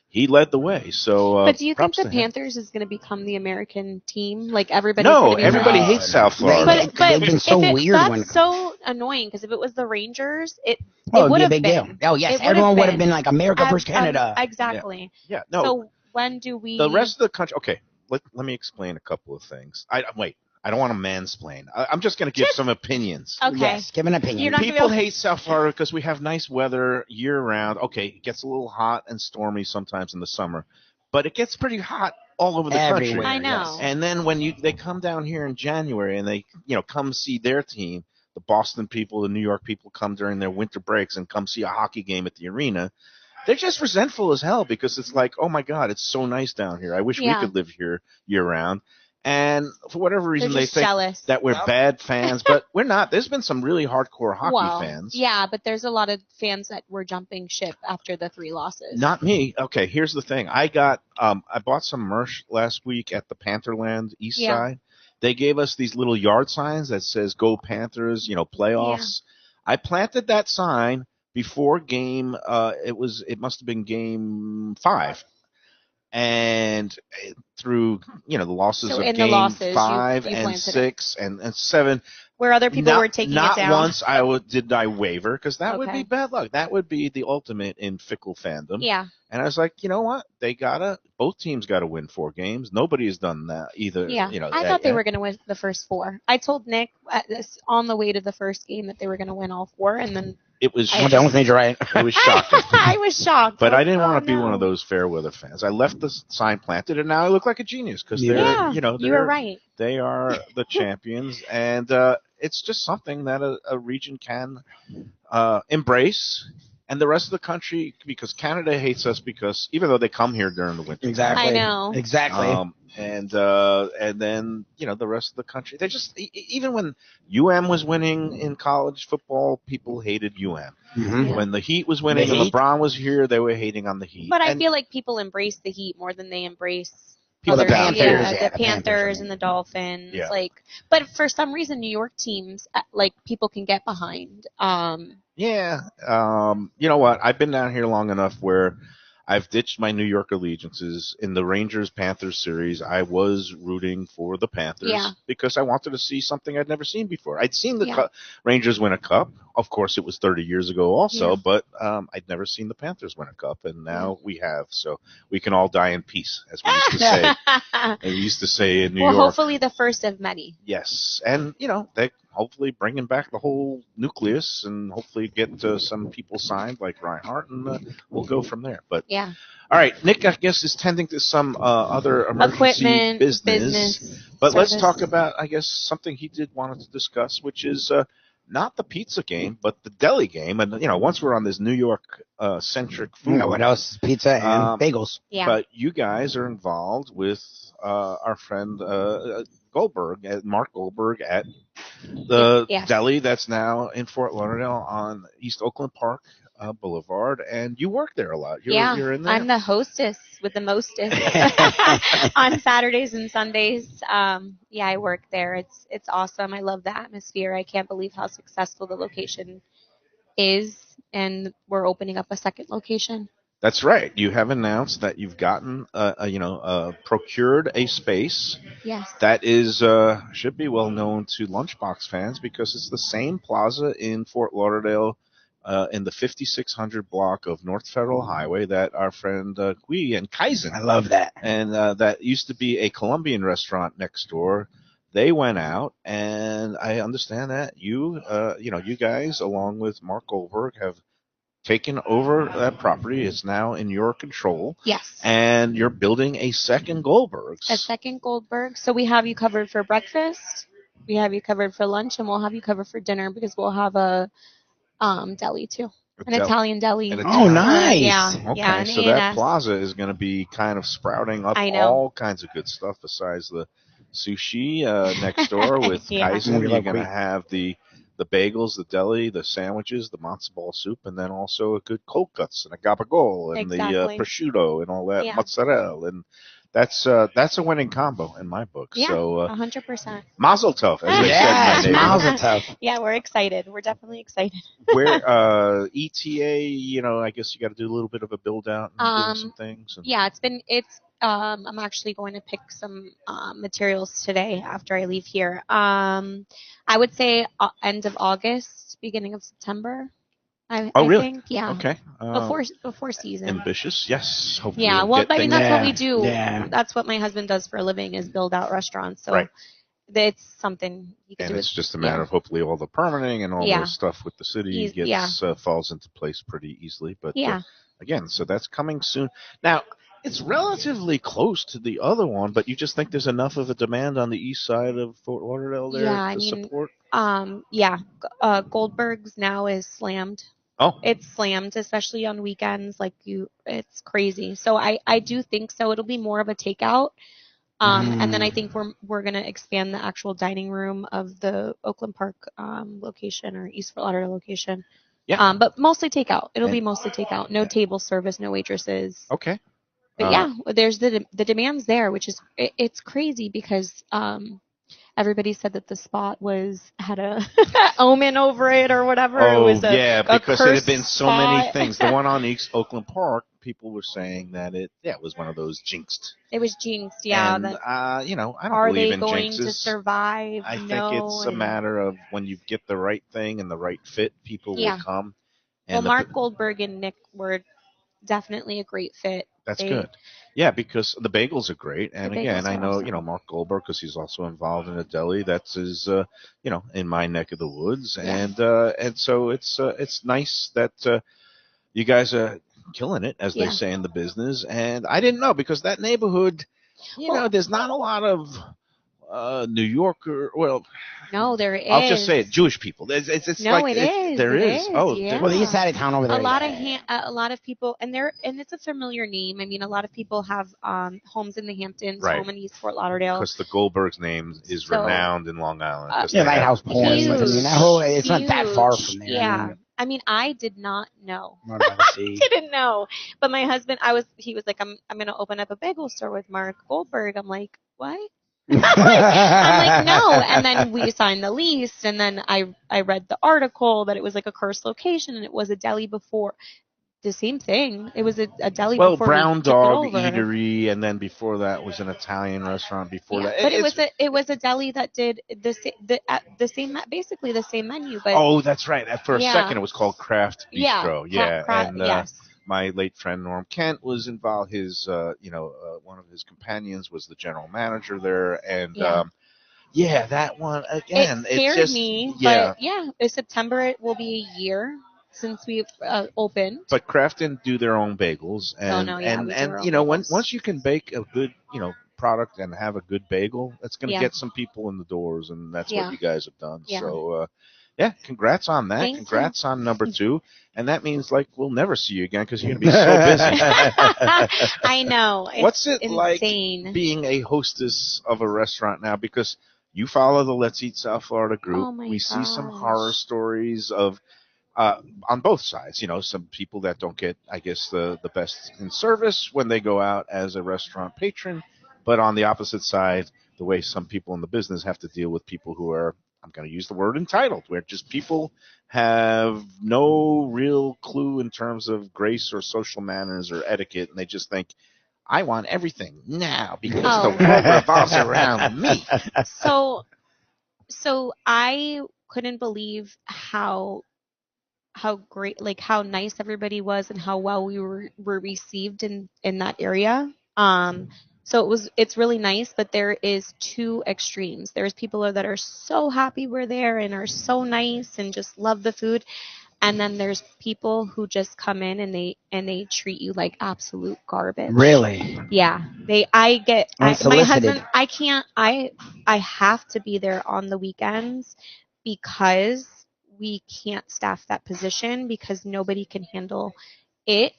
he led the way. So, But do you think props the to him. Panthers is going to become the American team? Like everybody's No, going to be everybody rooting- hates South Florida. But They've been so weird that's when- so annoying because if it was the Rangers, it Oh, it'd would be a have big been. deal. Oh, yes. It would Everyone have would have been. been like America versus Canada. Exactly. Yeah, no. So when do we? The rest of the country. Okay, let me explain a couple of things. I don't want to mansplain. I'm just going to give some opinions. Okay. Yes, give an opinion. You're not- People hate South Florida because we have nice weather year round. Okay, it gets a little hot and stormy sometimes in the summer, but it gets pretty hot all over the Everywhere. country. I know. Yes. And then when they come down here in January and they come see their team, the Boston people, the New York people come during their winter breaks and come see a hockey game at the arena. They're just resentful as hell because it's like, oh my God, it's so nice down here. I wish we Yeah. could live here year round. And for whatever reason, They're they just think jealous. that we're bad fans, but we're not. There's been some really hardcore hockey fans. Yeah, but there's a lot of fans that were jumping ship after the 3 losses. Not me. Okay, here's the thing. I bought some merch last week at the Pantherland East Yeah. Side. They gave us these little yard signs that says "Go Panthers," playoffs. I planted that sign before game. It must have been game 5. And through the losses So of in the game losses, 5 you and planted 6 and 7, Where other people were taking not it down. once did I waver because that would be Okay. bad luck. That would be the ultimate in fickle fandom. Yeah. And I was like, you know what? Both teams got to win 4 games. Nobody has done that either. Yeah. I thought they were going to win the first 4. I told Nick on the way to the first game that they were going to win all 4, and then It was Well, don't think you're right. it was shocking. I was shocked. But I was didn't like, want to oh, be one no. of those fair weather fans. I left the sign planted, and now I look like a genius because they're, Yeah, you you were right. They are the champions, and it's just something that a region can embrace, and the rest of the country, because Canada hates us because even though they come here during the winter, Exactly. I know. Exactly. and then the rest of the country, they just even when UM was winning in college football, people hated UM. Mhm. Yeah. When the Heat was winning The and Heat? LeBron was here, they were hating on the Heat. But I And feel like people embrace the Heat more than they embrace Well, the other- Panthers, yeah, yeah, the the Panthers, Panthers I and mean. the Dolphins. Yeah. But for some reason, New York teams people can get behind. Yeah. You know what? I've been down here long enough where I've ditched my New York allegiances. In the Rangers-Panthers series, I was rooting for the Panthers Yeah. because I wanted to see something I'd never seen before. I'd seen the Yeah. Rangers win a cup. Of course, it was 30 years ago also, Yeah. but I'd never seen the Panthers win a cup, and now we have. So we can all die in peace, as we used to say. We used to say in New well, York. hopefully the first of many. Yes, and they hopefully bringing back the whole nucleus, and hopefully get some people signed like Reinhardt, and we'll go from there. But Yeah. all right, Nick, I guess is tending to some other emergency Equipment, business. But let's service. talk about, I guess, something he did wanted to discuss, which is not the pizza game, but the deli game. And once we're on this New York centric food, You know what else? Pizza and bagels. Yeah. but you guys are involved with our friend Mark Goldberg at the Yes. deli that's now in Fort Lauderdale on East Oakland Park Boulevard, and you work there a lot. You're in there. I'm the hostess with the mostest on Saturdays and Sundays. I work there. It's awesome. I love the atmosphere. I can't believe how successful the location is, and we're opening up a second location. That's right. You have announced that you've gotten, procured a space Yes. that is should be well known to Lunchbox fans because it's the same plaza in Fort Lauderdale. In the 5600 block of North Federal Highway that our friend Gui and Kaizen, I love that. and that used to be a Colombian restaurant next door. They went out, and I understand that you guys, along with Mark Goldberg, have taken over that property. It's now in your control, Yes. and you're building a second Goldberg's. A second Goldberg. So we have you covered for breakfast. We have you covered for lunch, and we'll have you covered for dinner because we'll have a deli too, an Italian deli. An Oh, Italian- nice. Yeah. Okay, Yeah. An so that A&S. plaza is going to be kind of sprouting up I know. all kinds of good stuff besides the sushi next door with Yeah. Kaizen. We You're love going to Queen. have the the bagels, the deli, the sandwiches, the matzo ball soup, and then also a good cold cuts and a gabagol and Exactly. the prosciutto and all that Yeah. mozzarella, and that's a winning combo in my book. Yeah, So 100%. mazel tov, as they Yes, said in my neighborhood. mazel tov. Yeah, we're excited. We're definitely excited. Where ETA, I guess you got to do a little bit of a build out and doing some things. And, Yeah, I'm actually going to pick some materials today after I leave here. I would say end of August, beginning of September. I really? think, yeah. Okay. Before season. Ambitious, yes. Hopefully, Yeah, we'll well, get I mean, things. that's what we do. Yeah. That's what my husband does for a living, is build out restaurants. So Right. it's something you can And do. it's just a matter of hopefully all the permitting and all the stuff with the city falls into place pretty easily. But again, so that's coming soon. Now, it's relatively close to the other one, but you just think there's enough of a demand on the east side of Fort Lauderdale there to support? Goldberg's now is slammed. Oh. It's slammed, especially on weekends. It's crazy. So I do think so. It'll be more of a takeout. And then I think we're gonna expand the actual dining room of the Oakland Park location or East Fort Lauderdale location. Yeah. But mostly takeout. It'll be mostly takeout. No table service, no waitresses. Okay. But there's the demand's there, which is it's crazy because everybody said that the spot had a omen over it or whatever. Oh, it was because it had been so many spot. things. The one on East Oakland Park, people were saying that it was one of those jinxed. It was jinxed, yeah. And, I don't are believe they in going jinxes. to survive? I think it's a matter of when you get the right thing and the right fit, people will come. And Mark Goldberg and Nick were definitely a great fit. That's good. Yeah, because the bagels are great. And again, I know, awesome. Mark Goldberg, because he's also involved in a deli. That's his, in my neck of the woods. Yeah. And so it's nice that you guys are killing it, as they say in the business. And I didn't know, because that neighborhood, there's not a lot of New Yorker. Well, no, there is. I'll just say it. Jewish people. It's no, like it is. There it is. Oh, yeah. Well, the east side of town over there. A lot of people, and it's a familiar name. I mean, a lot of people have homes in the Hamptons, home in East Fort Lauderdale. Because the Goldberg's name is renowned in Long Island. Lighthouse Point. I mean, it's not that far from there. Yeah. I mean, I did not know. Didn't know. But my husband, he was like, I'm going to open up a bagel store with Mark Goldberg. I'm like, what? I'm like, no. And then we signed the lease, and then I read the article that it was like a cursed location, and it was a deli before. The same thing. It was a deli before. Well, Brown Dog Eatery, and then before that was an Italian restaurant. Before that, but it was a deli that did the same, basically the same menu. But that's right. For a second, it was called Craft Bistro. Yes. My late friend Norm Kent was involved. His, one of his companions was the general manager there, and that one again. It scared me. But in September it will be a year since we've opened. But Kraft didn't do their own bagels, and once you can bake a good product and have a good bagel, that's going to get some people in the doors, and that's what you guys have done. Yeah. So. Congrats on that. Thank Congrats on number 2. And that means we'll never see you again because you're going to be so busy. I know. What's it insane. like being a hostess of a restaurant now? Because you follow the Let's Eat South Florida group. Oh my we see some horror stories of on both sides. Some people that don't get, I guess, the best in service when they go out as a restaurant patron. But on the opposite side, the way some people in the business have to deal with people who are, I'm going to use the word entitled, where just people have no real clue in terms of grace or social manners or etiquette, and they just think, I want everything now because the world revolves around me. So I couldn't believe how great, how nice everybody was and how well we were received in that area. So it's really nice, but there is 2 extremes. There's people that are so happy we're there and are so nice and just love the food. And then there's people who just come in and they treat you like absolute garbage. Really? Yeah. My husband, I have to be there on the weekends because we can't staff that position because nobody can handle it.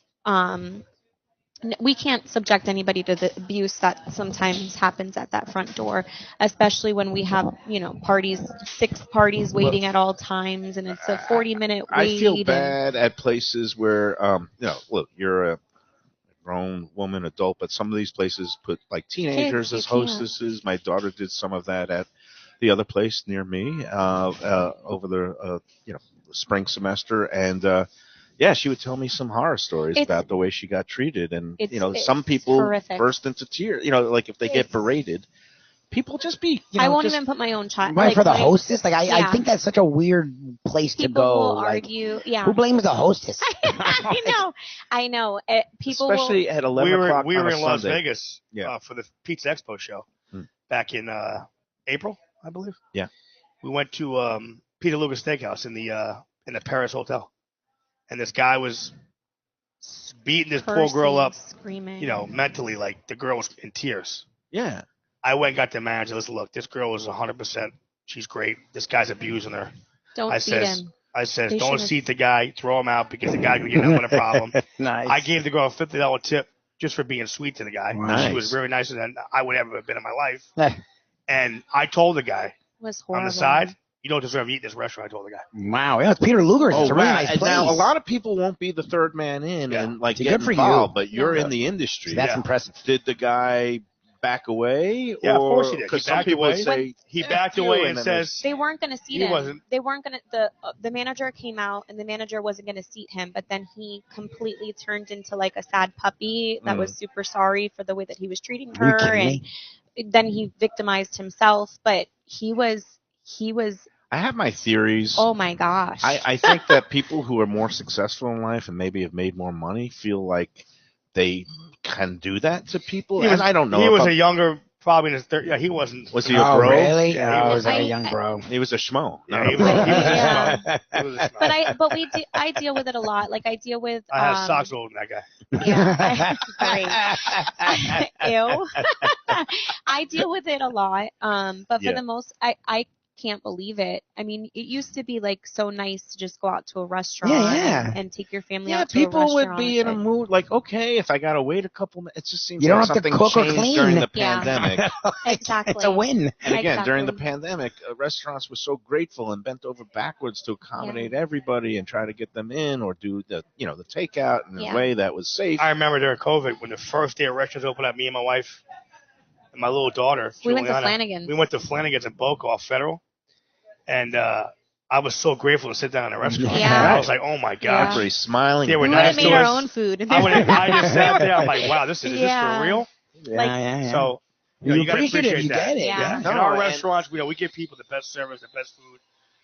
we can't subject anybody to the abuse that sometimes happens at that front door, especially when we have, parties, 6 parties waiting at all times, and it's a 40-minute wait. I feel bad at places where, look, you're a grown woman, adult, but some of these places put like teenagers as hostesses. My daughter did some of that at the other place near me over the spring semester, and she would tell me some horror stories about the way she got treated, and some people horrific. burst into tears. Like if they get berated, people just be. I won't even put my own child. Right, for the hostess, I think that's such a weird place to go. People will argue. Yeah. Who blames the hostess? I know. People especially at 11 o'clock. We were in Las Sunday. Vegas for the Pizza Expo show back in April, I believe. Yeah. We went to Peter Luger Steakhouse in the Paris Hotel, and this guy was beating this poor girl up, screaming. Mentally, like the girl was in tears. Yeah. I went and got the manager. Listen, look, this girl is 100%. She's great. This guy's abusing her. Don't seat him. I said, don't seat the guy. Throw him out because the guy could get in a problem. Nice. I gave the girl a $50 tip just for being sweet to the guy. Nice. She was very nicer than I would ever have been in my life. And I told the guy was horrible. on the side, you don't deserve to eat in this restaurant. I told the guy. Wow, it's Peter Luger's. It's a really nice place. Now, a lot of people won't be the third man in and get good for involved, you. but you're in the industry. So that's impressive. Did the guy back away? Yeah, of course he did. Because some people would say he backed away and says they weren't going to seat him. He wasn't. They weren't going to. The manager came out and the manager wasn't going to seat him, but then he completely turned into like a sad puppy that was super sorry for the way that he was treating her, and then he victimized himself. But he was. I have my theories. Oh my gosh. I think that people who are more successful in life and maybe have made more money feel like they can do that to people. And I don't know. He was a younger, probably in his 30s. Yeah, he wasn't. Was he a bro? Really? Yeah, he was like a young bro. He was a schmo. Yeah, he was a schmo. I deal with it a lot. Like I deal with. I have socks older than that guy. Yeah. Great. Ew. I deal with it a lot. But for the most, I can't believe it. I mean, it used to be like so nice to just go out to a restaurant and take your family out to a restaurant. People would be in a mood like, okay, if I gotta wait a couple minutes, it just seems you don't like have something to cook or changed clean during the pandemic. Exactly. It's a win. And again, during the pandemic, restaurants were so grateful and bent over backwards to accommodate everybody and try to get them in or do the the takeout in a way that was safe. I remember during COVID when the first day of restaurants opened up, me and my wife and my little daughter. We went to Flanagan's. We went to Flanagan's in Boca off Federal. And I was so grateful to sit down in a restaurant. Yeah. I was like, oh my God. Everybody's smiling. They were we nice would have made our own food. I just sat there. I'm like, wow, is this for real? Yeah. So you got to appreciate you that. Get it. Yeah. In our restaurants, we give people the best service, the best food,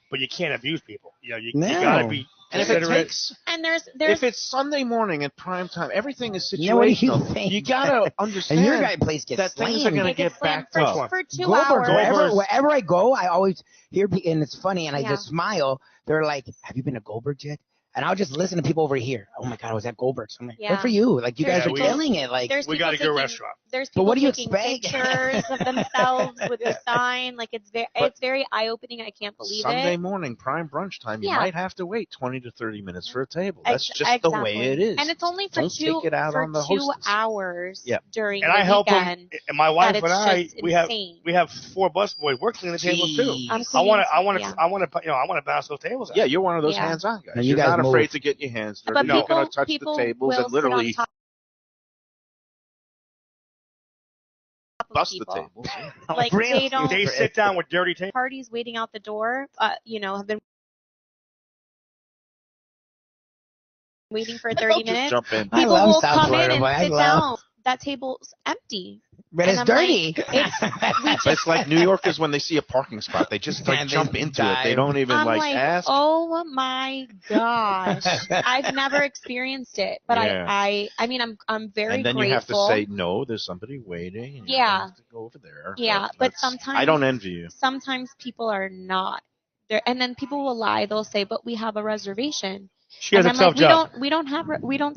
but you can't abuse people. You got to be And if it takes, and there's if it's Sunday morning at prime time, everything is situational. Yeah, what do you think? You gotta understand And your guy place gets that things are gonna get back to for 2 Goldberg, hours. wherever I go, I always hear people, and it's funny, and I Yeah. just smile. They're like, "Have you been to Goldberg yet?" And I'll just listen to people over here. Oh my God, I was at Goldberg's. I'm like, Yeah. good for you. Like you There's guys are people- killing it. Like There's we people got a good taking- restaurant. There's But people what do you taking expect? pictures of themselves with the sign. Like it's very eye opening. I can't believe Sunday it. morning, prime brunch time. You Yeah. might have to wait 20 to 30 minutes for a table. That's just the way it is. And it's only for Don't take it out on the 2 hostess. hours during And the I help them. weekend. And my wife that and it's I, just we have 4 busboys. We're cleaning the tables too. Jeez. I'm I want cleaning, to, I want to bounce those tables out. Yeah, you're one of those Yeah. hands-on guys. And you You're guys not move. afraid to get your hands dirty. But You're people, going to touch the people tables will and literally sit on top of bust the people. tables. Like Really? they don't. They sit down with dirty tables. Parties waiting out the door. Have been waiting for 30 Just minutes. jump in. I People love will South come Florida, in boy. and I sit love- down. That table's empty. but And it's I'm dirty. like, It's like New Yorkers when they see a parking spot, they just like And they jump into it. They dive. don't even I'm like, ask. oh my gosh, I've never experienced it, but Yeah. I mean, I'm very and then grateful. you have to say no. There's somebody waiting. And you Yeah. have to go over there. Yeah, but that's- sometimes I don't envy you. Sometimes people are not there, and then people will lie. They'll say, "But we have a reservation." She has And a I'm tough job. we don't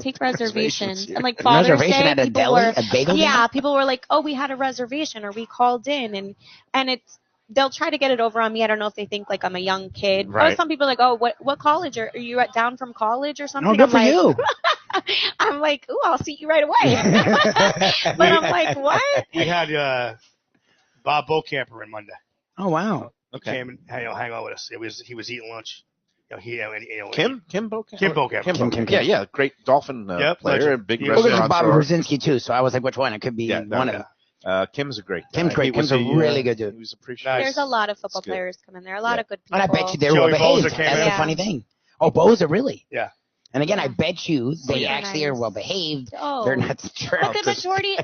take reservations. Reservations, And like Father's Reservation Day, at a people deli, were a bagel. yeah, people were like, "Oh, we had a reservation," or "We called in," and it's they'll try to get it over on me. I don't know if they think like I'm a young kid. Right. Or some people are like, oh, what college are you down from college or something? No, good I'm for like, you. I'm like, ooh, I'll see you right away. But I'm like, what? We had Bob Bocamper in Monday. Oh wow. Okay. Came and hang out with us. He was eating lunch. Kim Boca? Kim Boca. Kim. Yeah, great Dolphin Yep, player legend. and big He Well, there's restaurant. Bobby Brzezinski too, so I was like, which one? It could be Yeah, one of them. Kim's a great guy. Kim's great. He was Kim's a really good dude. He was appreciated. There's a lot of football It's good. players coming there. A lot Yeah. of good people. And I bet you they were Joey well behaved. Boza came That's in. the funny thing. Oh, Boza, really? Yeah. And again, I bet you they yeah. actually are well behaved. Oh. They're not jerks. But the majority,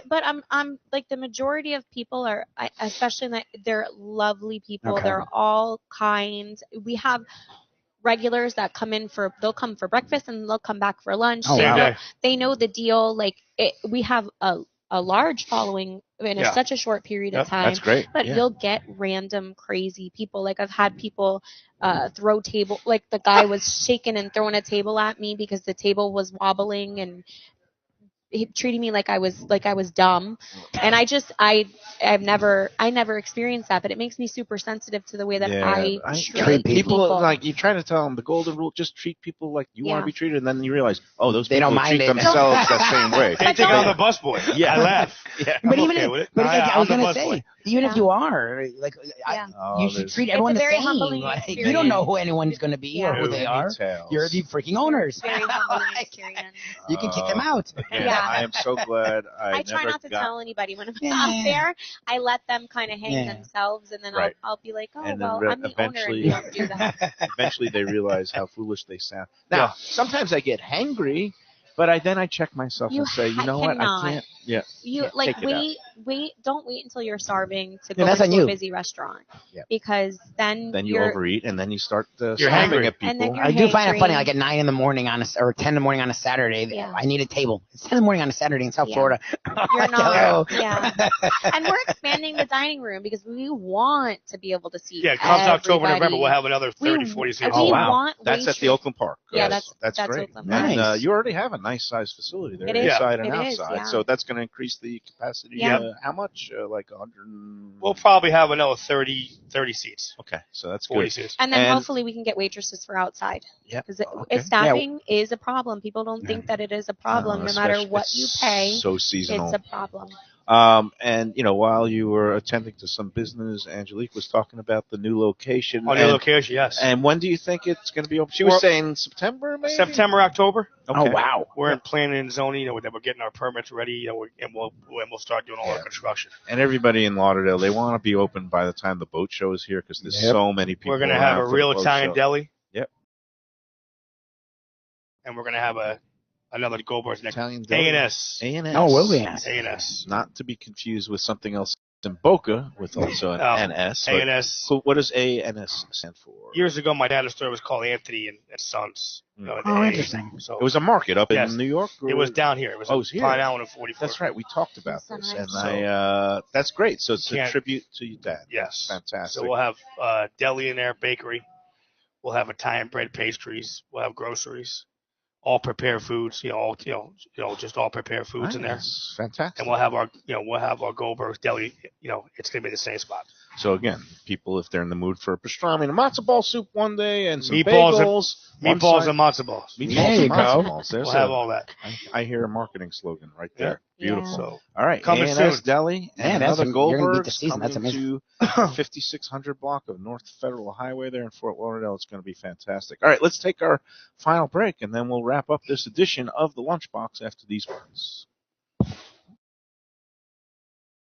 I'm like the majority of people are, especially in they're lovely people. Okay. They're all kind. We have regulars that they'll come for breakfast and they'll come back for lunch. Oh, wow. Same day. They know the deal. Like we have a large following in Yeah. such a short period Yep, of time. That's great. But yeah. you'll get random crazy people. Like I've had people throw table. Like the guy was shaking and throwing a table at me because the table was wobbling and he treating me like I was dumb. And I never experienced that, but it makes me super sensitive to the way that I treat people. Like you try to tell them the golden rule: just treat people like you want Yeah. to be treated, and then you realize, oh, those They people don't mind treat it. themselves that same way. They think I'm the busboy. Yeah. I laugh. Yeah. I'm But even okay if, with it. but No, like, yeah, I was I'm the gonna say, busboy. even if Yeah. you are, like, Yeah. Oh, you should there's- treat It's everyone a the very same. humbling Like, you experience. don't know who anyone's gonna be or Yeah. who they are. Details. You're the freaking owners. Very humbling Like, experience. you can kick them out. Again, Yeah. I am so glad I try never not to got. tell anybody when I'm Yeah. out there. I let them kind of hang Yeah. themselves, and then Right. I'll be like, oh, And then well, I'm the owner, and eventually- you don't do that. Eventually, they realize how foolish they sound. Now, Yeah. sometimes I get hangry, but then I check myself You and say, you know what, cannot. I can't. Yeah. You Can't like take it don't wait until you're starving to Yeah, go that's on into you. a busy restaurant. Yeah. Because then Then you you're overeat, and then you start You're slapping hangry. at people. And then you're I do find it hangry. funny, like at 9 in the morning or 10 in the morning on a Saturday, Yeah. I need a table. It's 10 in the morning on a Saturday in South Yeah. Florida. You're Like, not. hello. Yeah. And we're expanding the dining room because we want to be able to see. Yeah, comes October, everybody. November, we'll have another 30, We- 40 we seats. Oh, wow. want That's at the waitress- Oakland Park. Yeah, Yes. that's great. Oakland Park. And Nice. you already have a nice sized facility there, It is. inside and It is, outside. yeah. So that's going to increase the capacity. Yeah. How much? Like 100. We'll probably have another 30 seats. Okay, so that's 40 good. seats. And then And- hopefully we can get waitresses for outside. Yeah. Because Okay. staffing is a problem. People don't think that it is a problem. No matter especially- what you it's pay, so seasonal. it's a problem. And while you were attending to some business, Angelique was talking about the new location. On your location, yes. And when do you think it's going to be open? She was Well, saying September, maybe. September, October. Okay. Oh, wow. We're in planning and zoning. That we're getting our permits ready. And we'll start doing all our construction. And everybody in Lauderdale, they want to be open by the time the boat show is here because there's Yep. so many people. We're going to have around a for the real boat Italian show. deli. Yep. And we're going to have another Goldberg's next. Italian deli. A&S. A&S. Oh, will we ask? A&S. Not to be confused with something else in Boca with also an Oh, NS. but- A&S. So what does A&S stand for? Years ago, my dad's store was called Anthony and Sons. Oh, interesting. So It was a market up Yes. in New York? it was down here. It was Oh, it in was here. Pine Island and 44. That's right. We talked about this, Sunrise. and that's great. So it's a Can't- tribute to your dad. Yes. Fantastic. So we'll have deli in there, bakery. We'll have Italian bread pastries. We'll have groceries, all prepared foods. Just all prepared foods in there. Nice. Fantastic. And we'll have our Goldberg's deli. It's gonna be the same spot. So again, people, if they're in the mood for a pastrami and a matzo ball soup one day and some Meatballs and- bagels, one Meatballs side- and matzo balls. meatballs There and you matzo go. balls. There's We'll have all that. I hear a marketing slogan right there. Yeah. Beautiful. So All right, Coming A&S soon. Deli and Man, that's another you're gonna beat the Goldberg's season. That's coming amazing. to 5600 block of North Federal Highway there in Fort Lauderdale. It's going to be fantastic. All right, let's take our final break, and then we'll wrap up this edition of the Lunchbox after these words.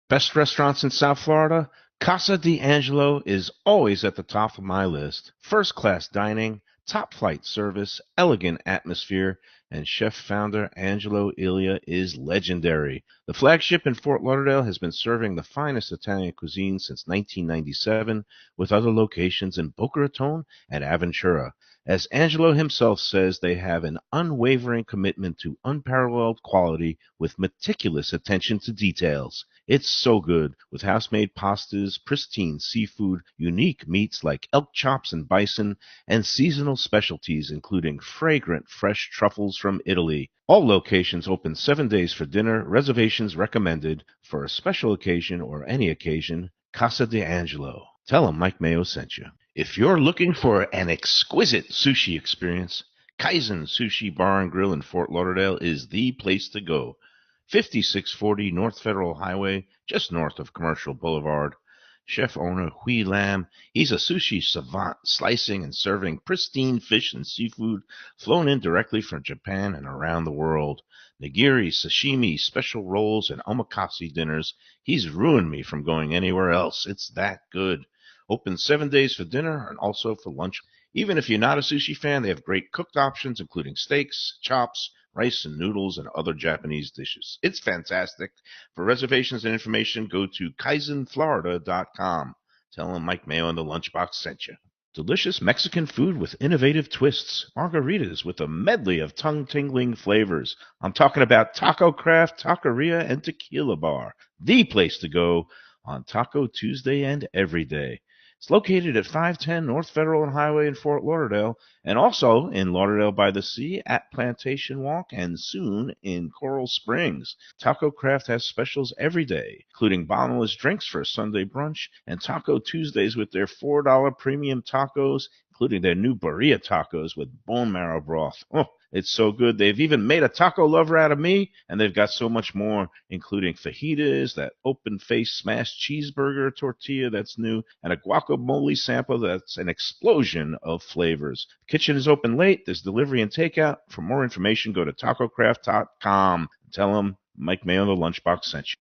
Best restaurants in South Florida? Casa D'Angelo is always at the top of my list. First-class dining, top-flight service, elegant atmosphere, and chef-founder Angelo Ilia is legendary. The flagship in Fort Lauderdale has been serving the finest Italian cuisine since 1997, with other locations in Boca Raton and Aventura. As Angelo himself says, they have an unwavering commitment to unparalleled quality with meticulous attention to details. It's so good, with house-made pastas, pristine seafood, unique meats like elk chops and bison, and seasonal specialties including fragrant fresh truffles from Italy. All locations open 7 days for dinner, reservations recommended. For a special occasion or any occasion, Casa D'Angelo. Tell them Mike Mayo sent you. If you're looking for an exquisite sushi experience, Kaizen Sushi Bar and Grill in Fort Lauderdale is the place to go. 5640 North Federal Highway, just north of Commercial Boulevard. Chef owner Hui Lam, he's a sushi savant, slicing and serving pristine fish and seafood flown in directly from Japan and around the world. Nigiri, sashimi, special rolls, and omakase dinners. He's ruined me from going anywhere else. It's that good. Open 7 days for dinner and also for lunch. Even if you're not a sushi fan, they have great cooked options, including steaks, chops, rice and noodles, and other Japanese dishes. It's fantastic. For reservations and information, go to kaizenflorida.com. Tell them Mike Mayo and the Lunchbox sent you. Delicious Mexican food with innovative twists. Margaritas with a medley of tongue-tingling flavors. I'm talking about Taco Craft, Taqueria, and Tequila Bar. The place to go on Taco Tuesday and every day. It's located at 510 North Federal and Highway in Fort Lauderdale, and also in Lauderdale by the Sea at Plantation Walk, and soon in Coral Springs. Taco Craft has specials every day, including bottomless drinks for a Sunday brunch, and Taco Tuesdays with their $4 premium tacos, including their new birria tacos with bone marrow broth. Oh, it's so good. They've even made a taco lover out of me, and they've got so much more, including fajitas, that open-faced smashed cheeseburger tortilla that's new, and a guacamole sample that's an explosion of flavors. The kitchen is open late. There's delivery and takeout. For more information, go to tacocraft.com. Tell them Mike Mayo, the Lunchbox, sent you.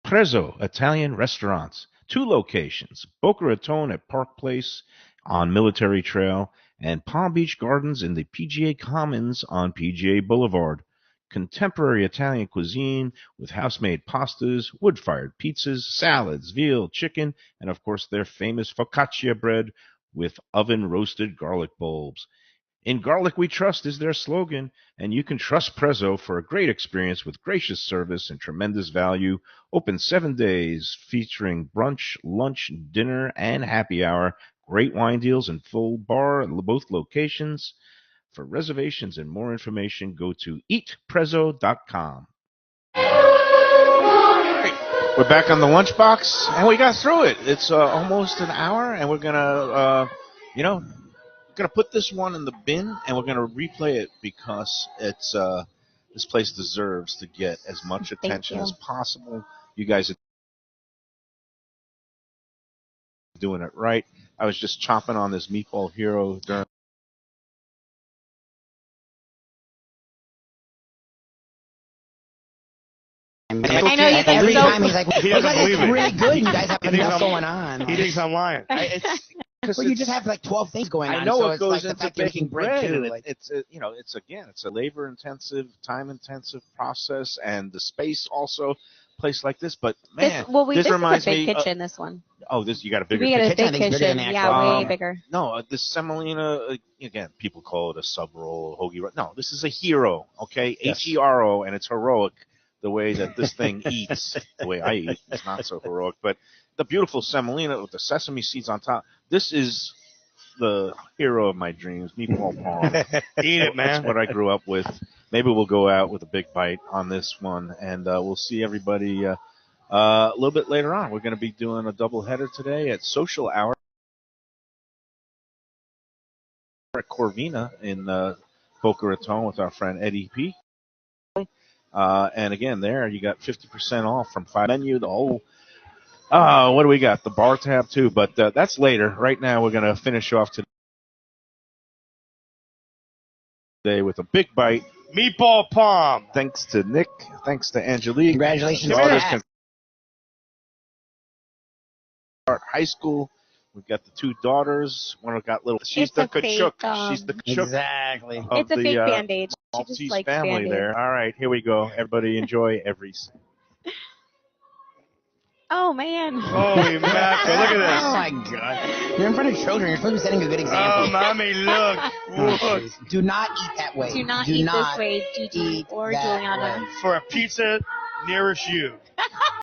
Prezzo Italian Restaurants. 2 locations, Boca Raton at Park Place on Military Trail, and Palm Beach Gardens in the PGA Commons on PGA Boulevard. Contemporary Italian cuisine with house-made pastas, wood-fired pizzas, salads, veal, chicken, and of course their famous focaccia bread with oven-roasted garlic bulbs. In Garlic We Trust is their slogan, and you can trust Prezzo for a great experience with gracious service and tremendous value. Open 7 days, featuring brunch, lunch, dinner, and happy hour. Great wine deals and full bar at both locations. For reservations and more information, go to eatprezzo.com. We're back on the Lunchbox, and we got through it. It's almost an hour, and we're gonna, gonna put this one in the bin, and we're gonna replay it because it's this place deserves to get as much attention as possible. You guys are doing it right. I was just chomping on this meatball hero during. I know you guys every so time he's like, He doesn't believe it's it. really good. You guys have He thinks enough I'm- going on. He thinks I'm lying. Well, you just have like 12 things going on. I know so it it's goes like the into fact you're baking making bread, too. and Like, it's a labor-intensive, time-intensive process, and the space also. Place like this, but man, this reminds is a big me. kitchen. This one. Oh, you got a bigger We got a kitchen. big I think it's bigger than kitchen. the Yeah, actual- way bigger. No, this semolina, again, people call it a sub roll, hoagie roll. No, this is a hero, okay? Yes. Hero, and it's heroic the way that this thing eats. The way I eat is not so heroic, but the beautiful semolina with the sesame seeds on top. This is the hero of my dreams, meatball palm. Eat it, man. That's what I grew up with. Maybe we'll go out with a big bite on this one, and we'll see everybody a little bit later on. We're going to be doing a doubleheader today at Social Hour at Corvina in Boca Raton with our friend Eddie P. And again, there you got 50% off from 5 menu. The whole, what do we got? The bar tab too, but that's later. Right now, we're going to finish off today with a big bite. Meatball palm. Thanks to Nick. Thanks to Angelique. Congratulations. Daughters Matt. can start high school. We've got the 2 daughters. One got little. She's It's the a fake, kachuk. She's the kachuk Exactly. of It's a the fake Band-Aid. She Maltese just likes family Band-Aid. there. All right, here we go. Everybody enjoy every. Oh man. Holy mackerel. Look at this. Oh, my God. You're in front of children. You're supposed to be setting a good Oh, example. mommy, look. Look. Do not eat that way. Do not eat this way, Gigi eat or that Juliana. way. For a pizza nearest you.